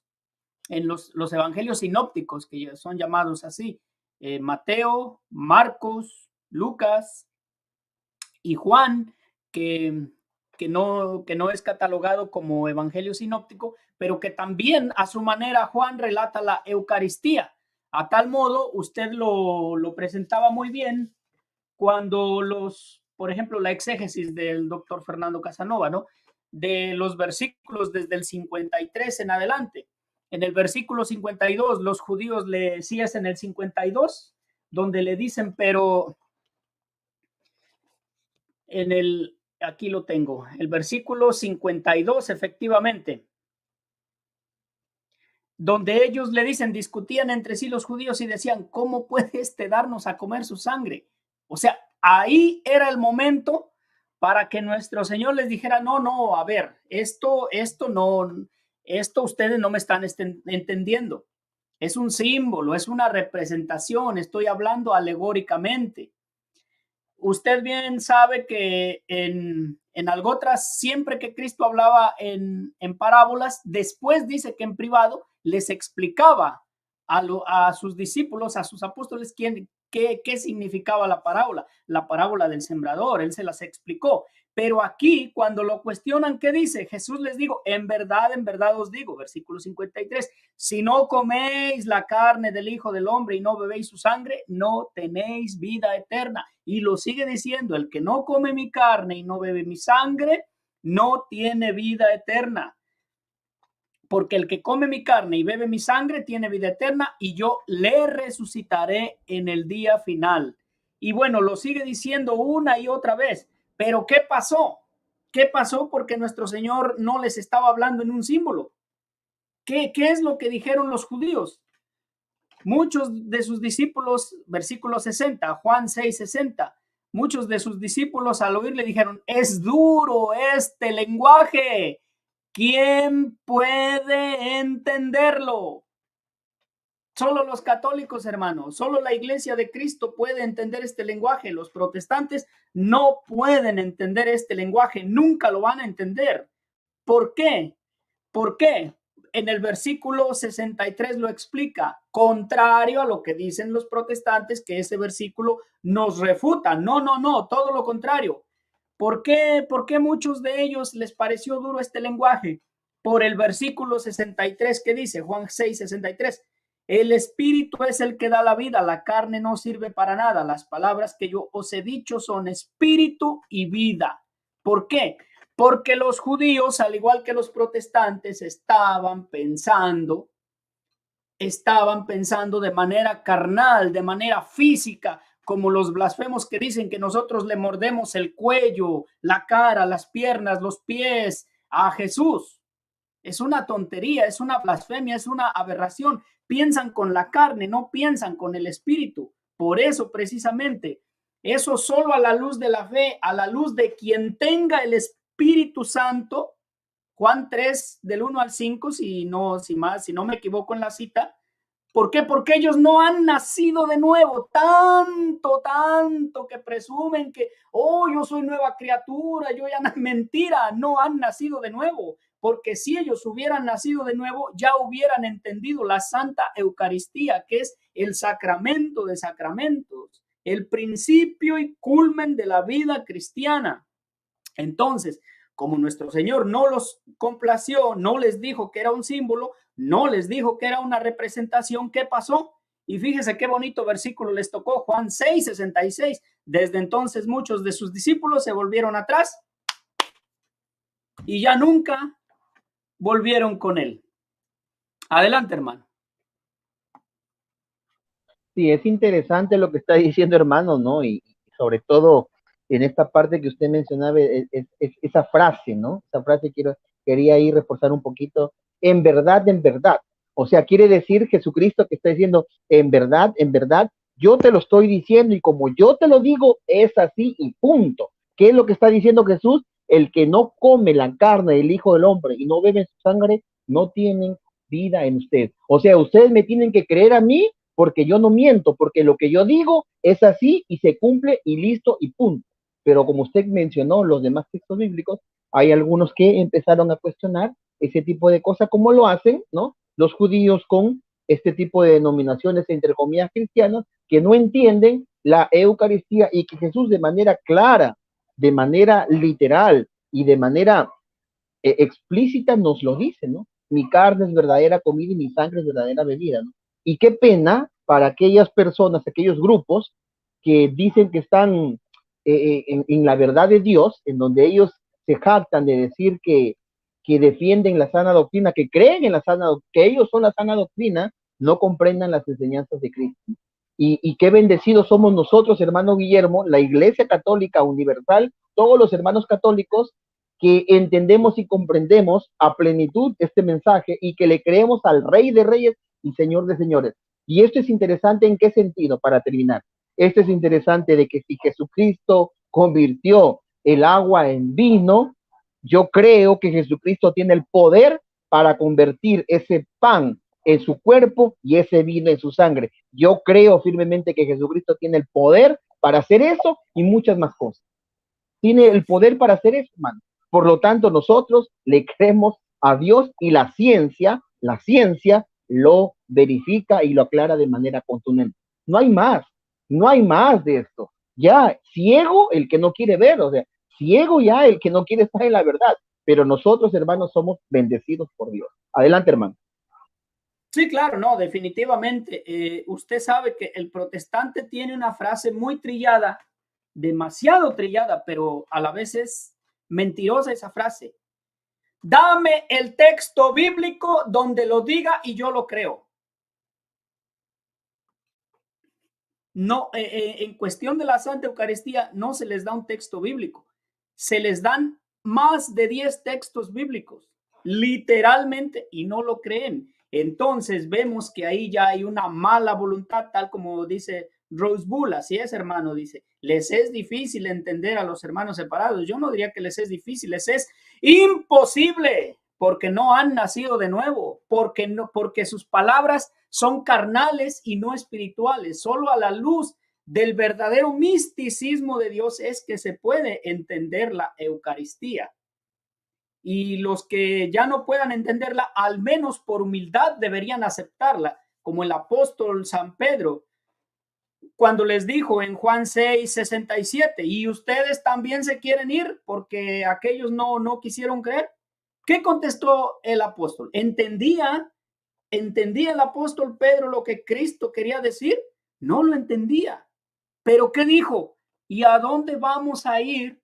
en los evangelios sinópticos, que son llamados así, Mateo, Marcos, Lucas y Juan, que no es catalogado como evangelio sinóptico, pero que también a su manera Juan relata la Eucaristía. A tal modo, usted lo presentaba muy bien cuando por ejemplo, la exégesis del doctor Fernando Casanova, ¿no? De los versículos desde el 53 en adelante. En el versículo 52, los judíos sí es en el 52, donde le dicen, pero aquí lo tengo, el versículo 52, efectivamente, donde ellos le dicen, discutían entre sí los judíos y decían, ¿cómo puede darnos a comer su sangre? O sea, ahí era el momento para que nuestro Señor les dijera, no, a ver, esto ustedes no me están entendiendo. Es un símbolo, es una representación, estoy hablando alegóricamente. Usted bien sabe que en Algotras, siempre que Cristo hablaba en parábolas, después dice que en privado les explicaba a sus discípulos, a sus apóstoles, qué significaba la parábola del sembrador, él se las explicó. Pero aquí, cuando lo cuestionan, ¿qué dice? Jesús les dijo, en verdad os digo, versículo 53, si no coméis la carne del Hijo del Hombre y no bebéis su sangre, no tenéis vida eterna. Y lo sigue diciendo, el que no come mi carne y no bebe mi sangre, no tiene vida eterna. Porque el que come mi carne y bebe mi sangre tiene vida eterna y yo le resucitaré en el día final. Y bueno, lo sigue diciendo una y otra vez. Pero ¿qué pasó? ¿Qué pasó? Porque nuestro Señor no les estaba hablando en un símbolo. ¿Qué es lo que dijeron los judíos? Muchos de sus discípulos, versículo 60, Juan 6, 60, muchos de sus discípulos al oír le dijeron, es duro este lenguaje, ¿quién puede entenderlo? Solo los católicos, hermanos, solo la Iglesia de Cristo puede entender este lenguaje. Los protestantes no pueden entender este lenguaje, nunca lo van a entender. ¿Por qué? ¿Por qué? En el versículo 63 lo explica, contrario a lo que dicen los protestantes, que ese versículo nos refuta. No, todo lo contrario. ¿Por qué muchos de ellos les pareció duro este lenguaje? Por el versículo 63 que dice, Juan 6, 63, el espíritu es el que da la vida, la carne no sirve para nada. Las palabras que yo os he dicho son espíritu y vida. ¿Por qué? Porque los judíos, al igual que los protestantes, estaban pensando de manera carnal, de manera física, como los blasfemos que dicen que nosotros le mordemos el cuello, la cara, las piernas, los pies a Jesús. Es una tontería, es una blasfemia, es una aberración. Piensan con la carne, no piensan con el espíritu. Por eso, precisamente, eso solo a la luz de la fe, a la luz de quien tenga el Espíritu Santo, Juan 3, del 1 al 5, si no me equivoco en la cita. ¿Por qué? Porque ellos no han nacido de nuevo, tanto que presumen que, yo soy nueva criatura, yo ya mentira, no han nacido de nuevo. Porque si ellos hubieran nacido de nuevo, ya hubieran entendido la Santa Eucaristía, que es el sacramento de sacramentos, el principio y culmen de la vida cristiana. Entonces, como nuestro Señor no los complació, no les dijo que era un símbolo, no les dijo que era una representación, ¿qué pasó? Y fíjese qué bonito versículo les tocó, Juan 6, 66. Desde entonces muchos de sus discípulos se volvieron atrás y ya nunca volvieron con él. Adelante, hermano. Sí, es interesante lo que está diciendo, hermano, ¿no? Y sobre todo en esta parte que usted mencionaba, esa frase, ¿no? Esa frase quería ahí reforzar un poquito. En verdad, o sea, quiere decir Jesucristo que está diciendo, en verdad, yo te lo estoy diciendo y como yo te lo digo, es así y punto. ¿Qué es lo que está diciendo Jesús? El que no come la carne del Hijo del Hombre y no bebe su sangre, no tienen vida en usted. O sea, ustedes me tienen que creer a mí porque yo no miento, porque lo que yo digo es así y se cumple y listo y punto. Pero como usted mencionó los demás textos bíblicos, hay algunos que empezaron a cuestionar ese tipo de cosas, como lo hacen, ¿no? Los judíos con este tipo de denominaciones, entre comillas, cristianas, que no entienden la Eucaristía y que Jesús de manera clara, de manera literal y de manera explícita nos lo dice, ¿no? Mi carne es verdadera comida y mi sangre es verdadera bebida, ¿no? Y qué pena para aquellas personas, aquellos grupos que dicen que están en la verdad de Dios, en donde ellos se jactan de decir que defienden la sana doctrina, que creen en la sana doctrina, que ellos son la sana doctrina, no comprendan las enseñanzas de Cristo. Y qué bendecidos somos nosotros, hermano Guillermo, la Iglesia Católica Universal, todos los hermanos católicos que entendemos y comprendemos a plenitud este mensaje y que le creemos al Rey de Reyes y Señor de Señores. Y esto es interesante en qué sentido, para terminar. Esto es interesante de que si Jesucristo convirtió el agua en vino, yo creo que Jesucristo tiene el poder para convertir ese pan en su cuerpo y ese vino en su sangre. Yo creo firmemente que Jesucristo tiene el poder para hacer eso y muchas más cosas. Tiene el poder para hacer eso, hermano. Por lo tanto, nosotros le creemos a Dios y la ciencia lo verifica y lo aclara de manera contundente. No hay más. No hay más de esto. Ya, ciego el que no quiere ver, o sea, ciego ya el que no quiere estar en la verdad. Pero nosotros, hermanos, somos bendecidos por Dios. Adelante, hermano. Sí, claro, no, definitivamente. Usted sabe que el protestante tiene una frase muy trillada, demasiado trillada, pero a la vez es mentirosa esa frase. Dame el texto bíblico donde lo diga y yo lo creo. No, en cuestión de la Santa Eucaristía no se les da un texto bíblico, se les dan más de 10 textos bíblicos, literalmente, y no lo creen. Entonces vemos que ahí ya hay una mala voluntad, tal como dice Rose Bull, así es, hermano, dice, les es difícil entender a los hermanos separados. Yo no diría que les es difícil, les es imposible, porque no han nacido de nuevo, porque, no, porque sus palabras son carnales y no espirituales. Solo a la luz del verdadero misticismo de Dios es que se puede entender la Eucaristía. Y los que ya no puedan entenderla, al menos por humildad deberían aceptarla, como el apóstol San Pedro, cuando les dijo en Juan 6:67, y ustedes también se quieren ir porque aquellos no quisieron creer. ¿Qué contestó el apóstol? ¿Entendía el apóstol Pedro lo que Cristo quería decir? No lo entendía. Pero ¿qué dijo? ¿Y a dónde vamos a ir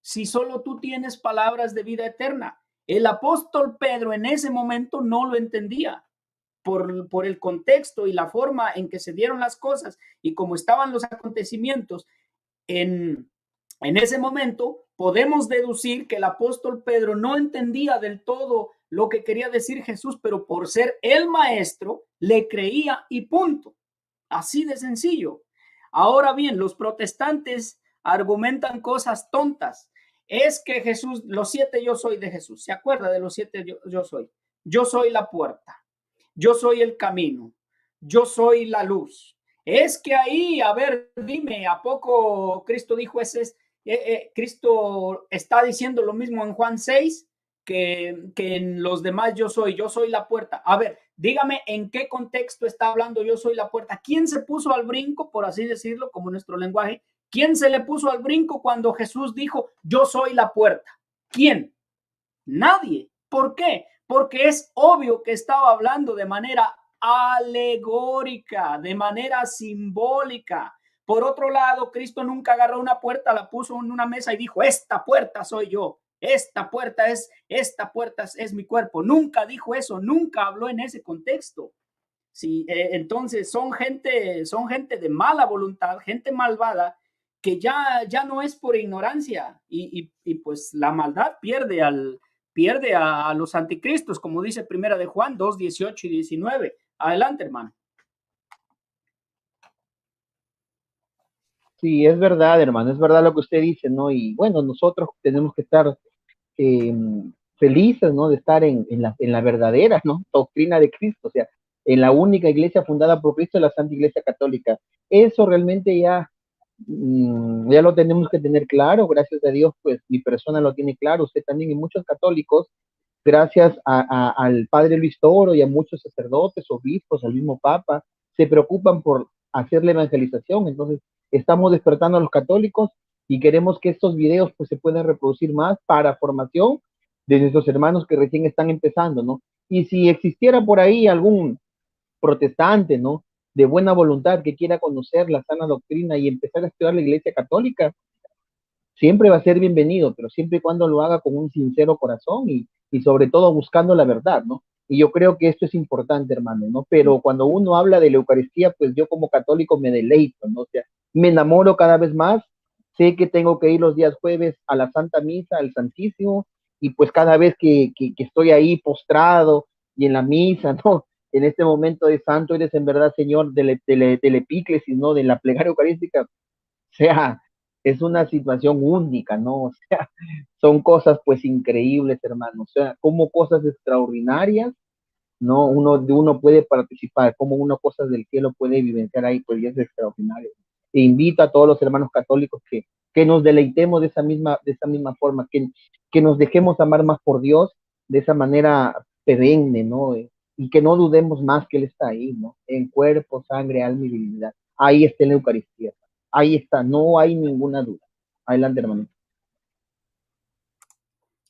si solo tú tienes palabras de vida eterna? El apóstol Pedro en ese momento no lo entendía por el contexto y la forma en que se dieron las cosas y cómo estaban los acontecimientos en ese momento. Podemos deducir que el apóstol Pedro no entendía del todo lo que quería decir Jesús, pero por ser el maestro, le creía y punto. Así de sencillo. Ahora bien, los protestantes argumentan cosas tontas. Es que Jesús, los 7 yo soy de Jesús. ¿Se acuerda de los 7 yo soy? Yo soy la puerta. Yo soy el camino. Yo soy la luz. Es que ahí, a ver, dime, ¿a poco Cristo dijo ese? Cristo está diciendo lo mismo en Juan 6 que en los demás yo soy la puerta. A ver, dígame en qué contexto está hablando yo soy la puerta. ¿Quién se puso al brinco, por así decirlo, como nuestro lenguaje? ¿Quién se le puso al brinco cuando Jesús dijo yo soy la puerta? ¿Quién? Nadie. ¿Por qué? Porque es obvio que estaba hablando de manera alegórica, de manera simbólica. Por otro lado, Cristo nunca agarró una puerta, la puso en una mesa y dijo, esta puerta soy yo, esta puerta es mi cuerpo. Nunca dijo eso, nunca habló en ese contexto. Sí, entonces son gente de mala voluntad, gente malvada, que ya no es por ignorancia y pues la maldad pierde a los anticristos, como dice Primera de Juan 2:18 y 19. Adelante, hermano. Sí, es verdad, hermano, es verdad lo que usted dice, ¿no? Y bueno, nosotros tenemos que estar eh, felices, ¿no? De estar en la verdadera, ¿no? Doctrina de Cristo, o sea, en la única iglesia fundada por Cristo, la Santa Iglesia Católica. Eso realmente ya lo tenemos que tener claro, gracias a Dios, pues mi persona lo tiene claro, usted también y muchos católicos, gracias al Padre Luis Toro y a muchos sacerdotes, obispos, al mismo Papa, se preocupan por hacer la evangelización. Entonces, estamos despertando a los católicos y queremos que estos videos pues se puedan reproducir más para formación de nuestros hermanos que recién están empezando, ¿no? Y si existiera por ahí algún protestante, ¿no? De buena voluntad que quiera conocer la sana doctrina y empezar a estudiar la Iglesia Católica, siempre va a ser bienvenido, pero siempre y cuando lo haga con un sincero corazón y sobre todo buscando la verdad, ¿no? Y yo creo que esto es importante, hermano, ¿no? Pero cuando uno habla de la Eucaristía, pues yo como católico me deleito, ¿no? O sea, me enamoro cada vez más, sé que tengo que ir los días jueves a la Santa Misa, al Santísimo, y pues cada vez que estoy ahí postrado y en la misa, ¿no? En este momento de santo eres en verdad, Señor, del epíclesis, ¿no? De la plegaria eucarística, o sea, es una situación única, ¿no? O sea, son cosas pues increíbles, hermano. O sea, como cosas extraordinarias, ¿no? Uno puede participar, como uno cosas del cielo puede vivenciar ahí, pues ya es extraordinario. E invito a todos los hermanos católicos que nos deleitemos de esa misma forma, que nos dejemos amar más por Dios de esa manera perenne, ¿no? Y que no dudemos más que Él está ahí, ¿no? En cuerpo, sangre, alma y divinidad. ahí está en la Eucaristía. Ahí está, no hay ninguna duda. Adelante, hermano.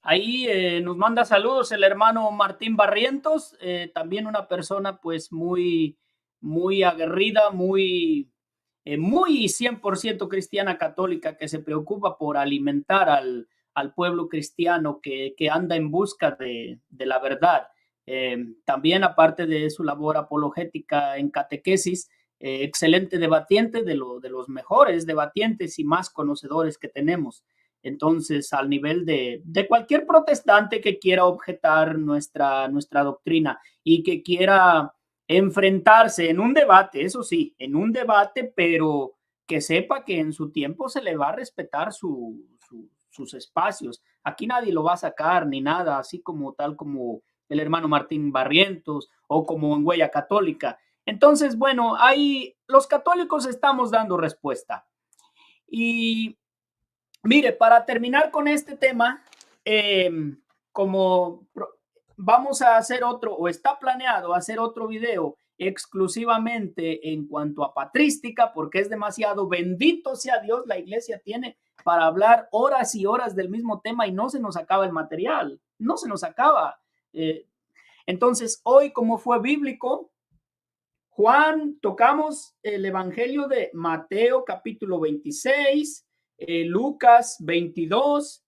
Ahí nos manda saludos el hermano Martín Barrientos, también una persona pues muy, muy aguerrida, muy 100% cristiana católica, que se preocupa por alimentar al pueblo cristiano que anda en busca de la verdad. También, aparte de su labor apologética en catequesis, excelente debatiente, de los mejores debatientes y más conocedores que tenemos. Entonces, al nivel de cualquier protestante que quiera objetar nuestra doctrina y que quiera enfrentarse en un debate, eso sí, en un debate, pero que sepa que en su tiempo se le va a respetar sus espacios. Aquí nadie lo va a sacar ni nada, así como tal como el hermano Martín Barrientos o como en Huella Católica. Entonces, bueno, ahí los católicos estamos dando respuesta. Y mire, para terminar con este tema, como vamos a hacer otro, o está planeado hacer otro video exclusivamente en cuanto a patrística, porque es demasiado, bendito sea Dios, la iglesia tiene para hablar horas y horas del mismo tema y no se nos acaba el material, no se nos acaba. Entonces, hoy, como fue bíblico, Juan, tocamos el Evangelio de Mateo capítulo 26, Lucas 22,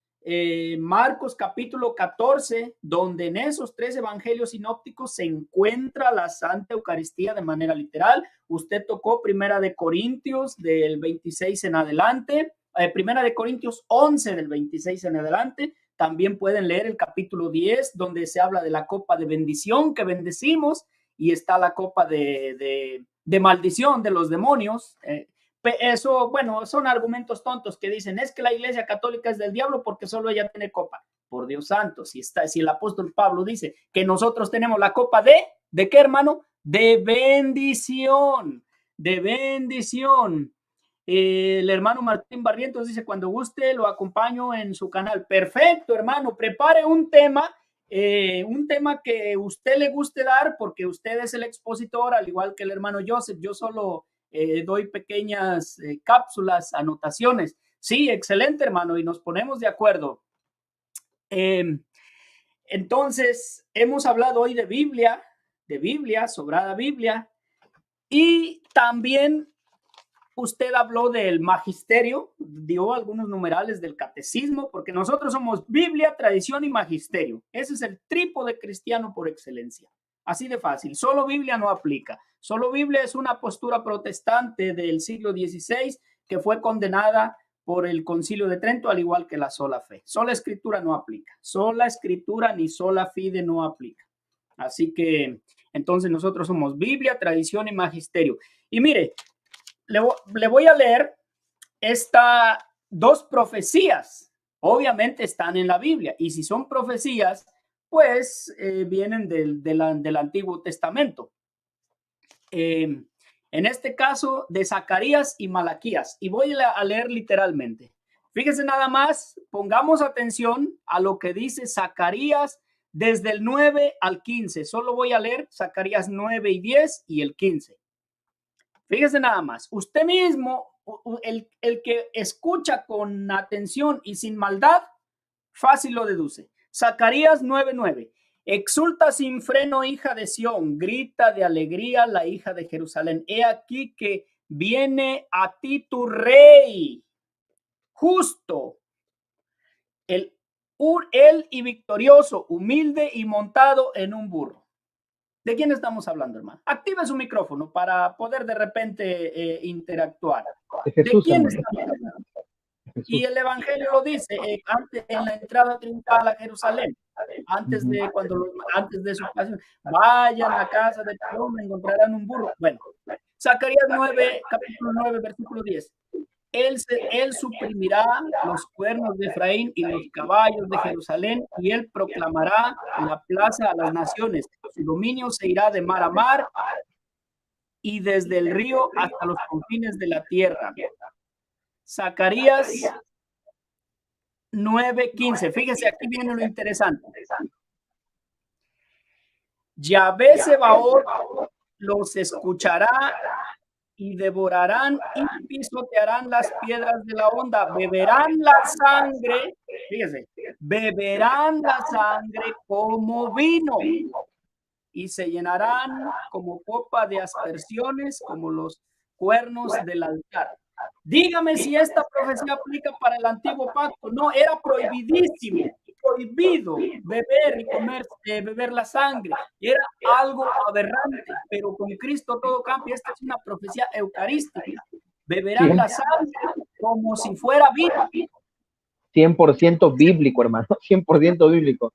Marcos capítulo 14, donde en esos tres evangelios sinópticos se encuentra la Santa Eucaristía de manera literal. Usted tocó Primera de Corintios del 26 en adelante, Primera de Corintios 11 del 26 en adelante. También pueden leer el capítulo 10, donde se habla de la copa de bendición que bendecimos, y está la copa de maldición de los demonios. Eso, bueno, son argumentos tontos que dicen, es que la iglesia católica es del diablo porque solo ella tiene copa. Por Dios santo, si el apóstol Pablo dice que nosotros tenemos la copa ¿de qué, hermano? De bendición, de bendición. El hermano Martín Barrientos dice, cuando guste lo acompaño en su canal. Perfecto, hermano, prepare un tema que usted le guste dar, porque usted es el expositor, al igual que el hermano Joseph. Yo solo doy pequeñas cápsulas, anotaciones. Sí, excelente, hermano, y nos ponemos de acuerdo. Entonces, hemos hablado hoy de Biblia, sobrada Biblia, y también usted habló del magisterio, dio algunos numerales del catecismo, porque nosotros somos Biblia, tradición y magisterio. Ese es el trípode cristiano por excelencia. Así de fácil. Solo Biblia no aplica. Solo Biblia es una postura protestante del siglo XVI que fue condenada por el Concilio de Trento, al igual que la sola fe. Sola escritura no aplica. Sola escritura ni sola fide no aplica. Así que entonces nosotros somos Biblia, tradición y magisterio. Y mire, le voy a leer estas dos profecías. Obviamente están en la Biblia, y si son profecías, pues vienen del Antiguo Testamento. En este caso, de Zacarías y Malaquías, y voy a leer literalmente. Fíjese nada más, pongamos atención a lo que dice Zacarías desde el 9 al 15. Solo voy a leer Zacarías 9 y 10 y el 15. Fíjese nada más, usted mismo, el que escucha con atención y sin maldad, fácil lo deduce. Zacarías 9:9. Exulta sin freno, hija de Sión, grita de alegría la hija de Jerusalén. He aquí que viene a ti tu rey, justo, él y victorioso, humilde y montado en un burro. ¿De quién estamos hablando, hermano? Active su micrófono para poder de repente interactuar. Jesús, ¿De quién estamos hablando? Y el Evangelio lo dice, antes, en la entrada triunfal a Jerusalén, antes de su pasión, vayan a la casa de Paloma, encontrarán un burro. Bueno, Zacarías 9, capítulo 9, versículo 10. Él suprimirá los cuernos de Efraín y los caballos de Jerusalén, y él proclamará la plaza a las naciones. Su dominio se irá de mar a mar y desde el río hasta los confines de la tierra. Zacarías 9:15. Fíjese, aquí viene lo interesante. Yahvé Sebaot los escuchará y devorarán y pisotearán las piedras de la honda, beberán la sangre, fíjese, beberán la sangre como vino y se llenarán como copa de aspersiones, como los cuernos del altar. Dígame si esta profecía aplica para el antiguo pacto. No, era prohibidísimo, prohibido beber y comer, beber la sangre. Era algo aberrante, pero con Cristo todo cambia. Esta es una profecía eucarística. Beberán la sangre como si fuera vino. 100% bíblico, hermano, 100% bíblico.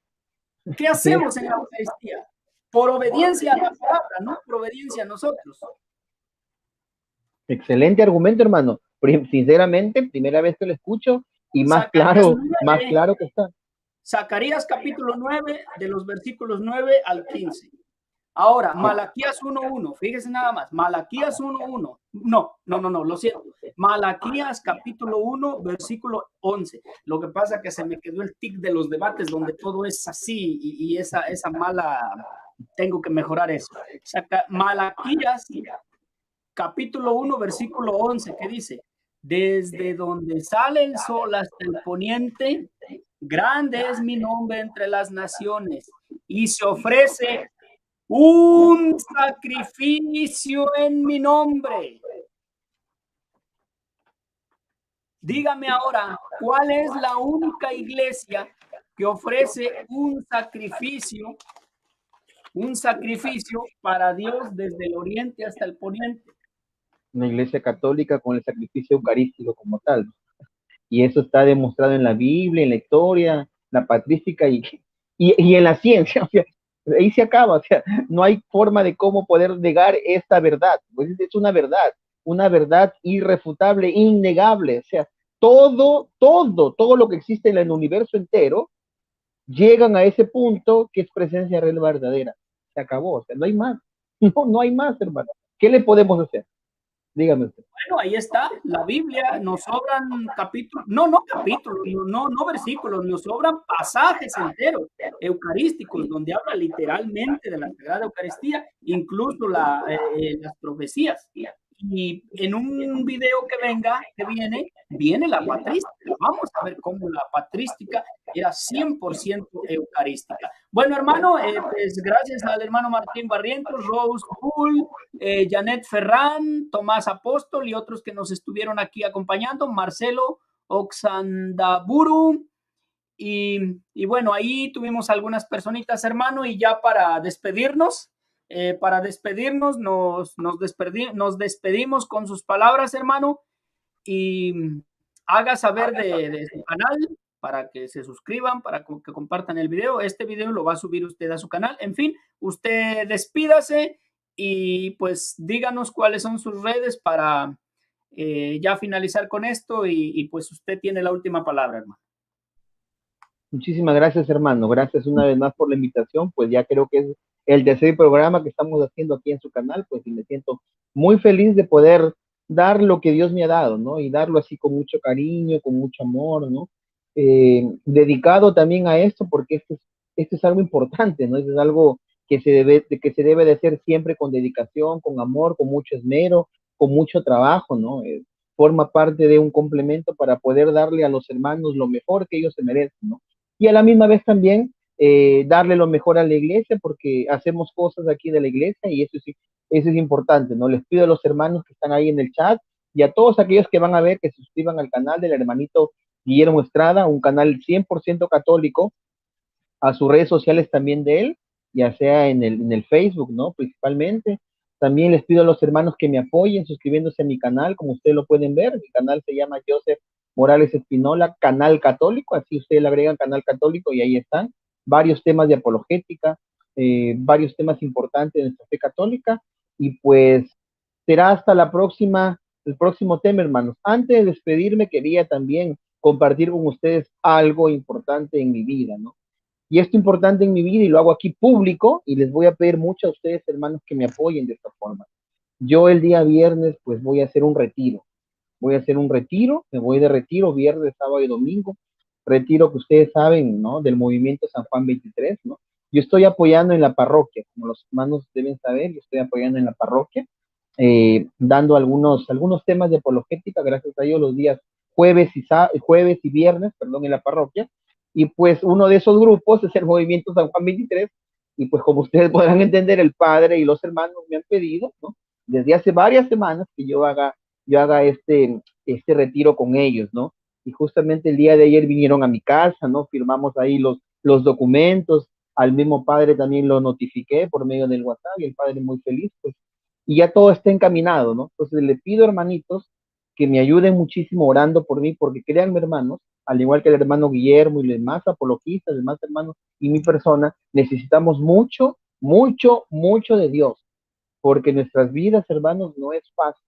¿Qué hacemos en la Eucaristía? Por obediencia a la palabra, no por obediencia a nosotros. Excelente argumento, hermano. Sinceramente, primera vez que lo escucho y más claro que está. Zacarías capítulo 9, de los versículos 9 al 15. Ahora, Malaquías 1.1, fíjese nada más, Malaquías 1.1, no, lo siento, Malaquías capítulo 1, versículo 11. Lo que pasa es que se me quedó el tic de los debates donde todo es así y esa mala, tengo que mejorar eso. Malaquías capítulo 1, versículo 11, ¿qué dice? Desde donde sale el sol hasta el poniente, grande es mi nombre entre las naciones y se ofrece un sacrificio en mi nombre. Dígame ahora, ¿cuál es la única iglesia que ofrece un sacrificio para Dios desde el oriente hasta el poniente? Una iglesia católica con el sacrificio eucarístico como tal. Y eso está demostrado en la Biblia, en la historia, la patrística y en la ciencia. O sea, ahí se acaba. O sea, no hay forma de cómo poder negar esta verdad. Pues es una verdad irrefutable, innegable. O sea, todo lo que existe en el universo entero llegan a ese punto que es presencia real verdadera. Se acabó. O sea, no hay más. No hay más, hermano. ¿Qué le podemos hacer? Dígame usted. Bueno, ahí está, la Biblia, nos sobran capítulos, no versículos, nos sobran pasajes enteros eucarísticos donde habla literalmente de la Sagrada Eucaristía, incluso las profecías. Y en un video que viene la patrística. Vamos a ver cómo la patrística era 100% eucarística. Bueno, hermano, pues gracias al hermano Martín Barrientos, Rose Bull, Janet Ferran, Tomás Apóstol y otros que nos estuvieron aquí acompañando, Marcelo Oxandaburu. Y bueno, ahí tuvimos algunas personitas, hermano, y ya para despedirnos, nos despedimos con sus palabras, hermano, y haga saber de su canal para que se suscriban, para que compartan el video. Este video lo va a subir usted a su canal. En fin, usted despídase y pues díganos cuáles son sus redes para ya finalizar con esto y pues usted tiene la última palabra, hermano. Muchísimas gracias, hermano. Gracias una vez más por la invitación. Pues ya creo que es el tercer programa que estamos haciendo aquí en su canal, pues y me siento muy feliz de poder dar lo que Dios me ha dado, ¿no? Y darlo así con mucho cariño, con mucho amor, ¿no? Dedicado también a esto, porque esto es algo importante, ¿no? Esto es algo que se debe de hacer siempre con dedicación, con amor, con mucho esmero, con mucho trabajo, ¿no? Forma parte de un complemento para poder darle a los hermanos lo mejor que ellos se merecen, ¿no? Y a la misma vez también darle lo mejor a la iglesia, porque hacemos cosas aquí de la iglesia y eso es importante, ¿no? Les pido a los hermanos que están ahí en el chat y a todos aquellos que van a ver que se suscriban al canal del hermanito Guillermo Estrada, un canal 100% católico, a sus redes sociales también de él, ya sea en el Facebook, ¿no? Principalmente. También les pido a los hermanos que me apoyen suscribiéndose a mi canal, como ustedes lo pueden ver. Mi canal se llama Joseph Morales Espinola, Canal Católico, así ustedes le agregan Canal Católico y ahí están varios temas de apologética, varios temas importantes de nuestra fe católica, y pues será hasta el próximo tema, hermanos. Antes de despedirme, quería también compartir con ustedes algo importante en mi vida, ¿no? Y esto importante en mi vida y lo hago aquí público y les voy a pedir mucho a ustedes, hermanos, que me apoyen de esta forma. Yo el día viernes, pues voy a hacer un retiro. Me voy de retiro viernes, sábado y domingo. Retiro que ustedes saben, ¿no? Del movimiento San Juan 23, ¿no? Yo estoy apoyando en la parroquia, como los hermanos deben saber, yo estoy apoyando en la parroquia. dando algunos temas de apologética, gracias a Dios, los días jueves y viernes, perdón, en la parroquia. Y pues uno de esos grupos es el Movimiento San Juan 23. Y pues como ustedes podrán entender, el padre y los hermanos me han pedido, ¿no? Desde hace varias semanas que yo haga este retiro con ellos, ¿no? Y justamente el día de ayer vinieron a mi casa, ¿no? Firmamos ahí los documentos, al mismo padre también lo notifiqué por medio del WhatsApp y el padre muy feliz, pues, y ya todo está encaminado, ¿no? Entonces le pido, hermanitos, que me ayuden muchísimo orando por mí, porque créanme, hermanos, al igual que el hermano Guillermo y los demás apologistas, los demás hermanos y mi persona, necesitamos mucho, mucho, mucho de Dios, porque nuestras vidas, hermanos, no es fácil.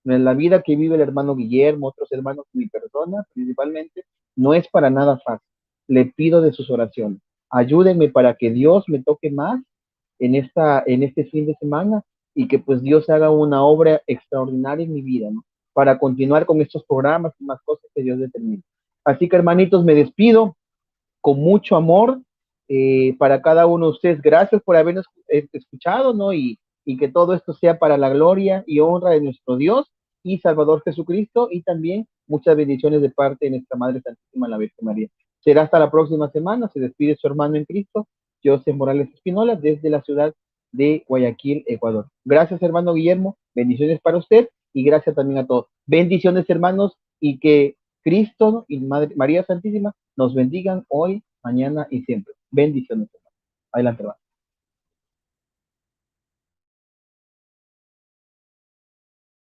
En la vida que vive el hermano Guillermo, otros hermanos y mi persona principalmente, no es para nada fácil. Le pido de sus oraciones. Ayúdenme para que Dios me toque más en este fin de semana y que pues Dios haga una obra extraordinaria en mi vida, ¿no? Para continuar con estos programas y más cosas que Dios determine. Así que hermanitos, me despido con mucho amor para cada uno de ustedes. Gracias por habernos escuchado, ¿no? Y que todo esto sea para la gloria y honra de nuestro Dios y Salvador Jesucristo, y también muchas bendiciones de parte de nuestra Madre Santísima, la Virgen María. Será hasta la próxima semana. Se despide su hermano en Cristo, José Morales Espinola, desde la ciudad de Guayaquil, Ecuador. Gracias, hermano Guillermo. Bendiciones para usted y gracias también a todos. Bendiciones, hermanos, y que Cristo y Madre, María Santísima nos bendigan hoy, mañana y siempre. Bendiciones. Adelante, va.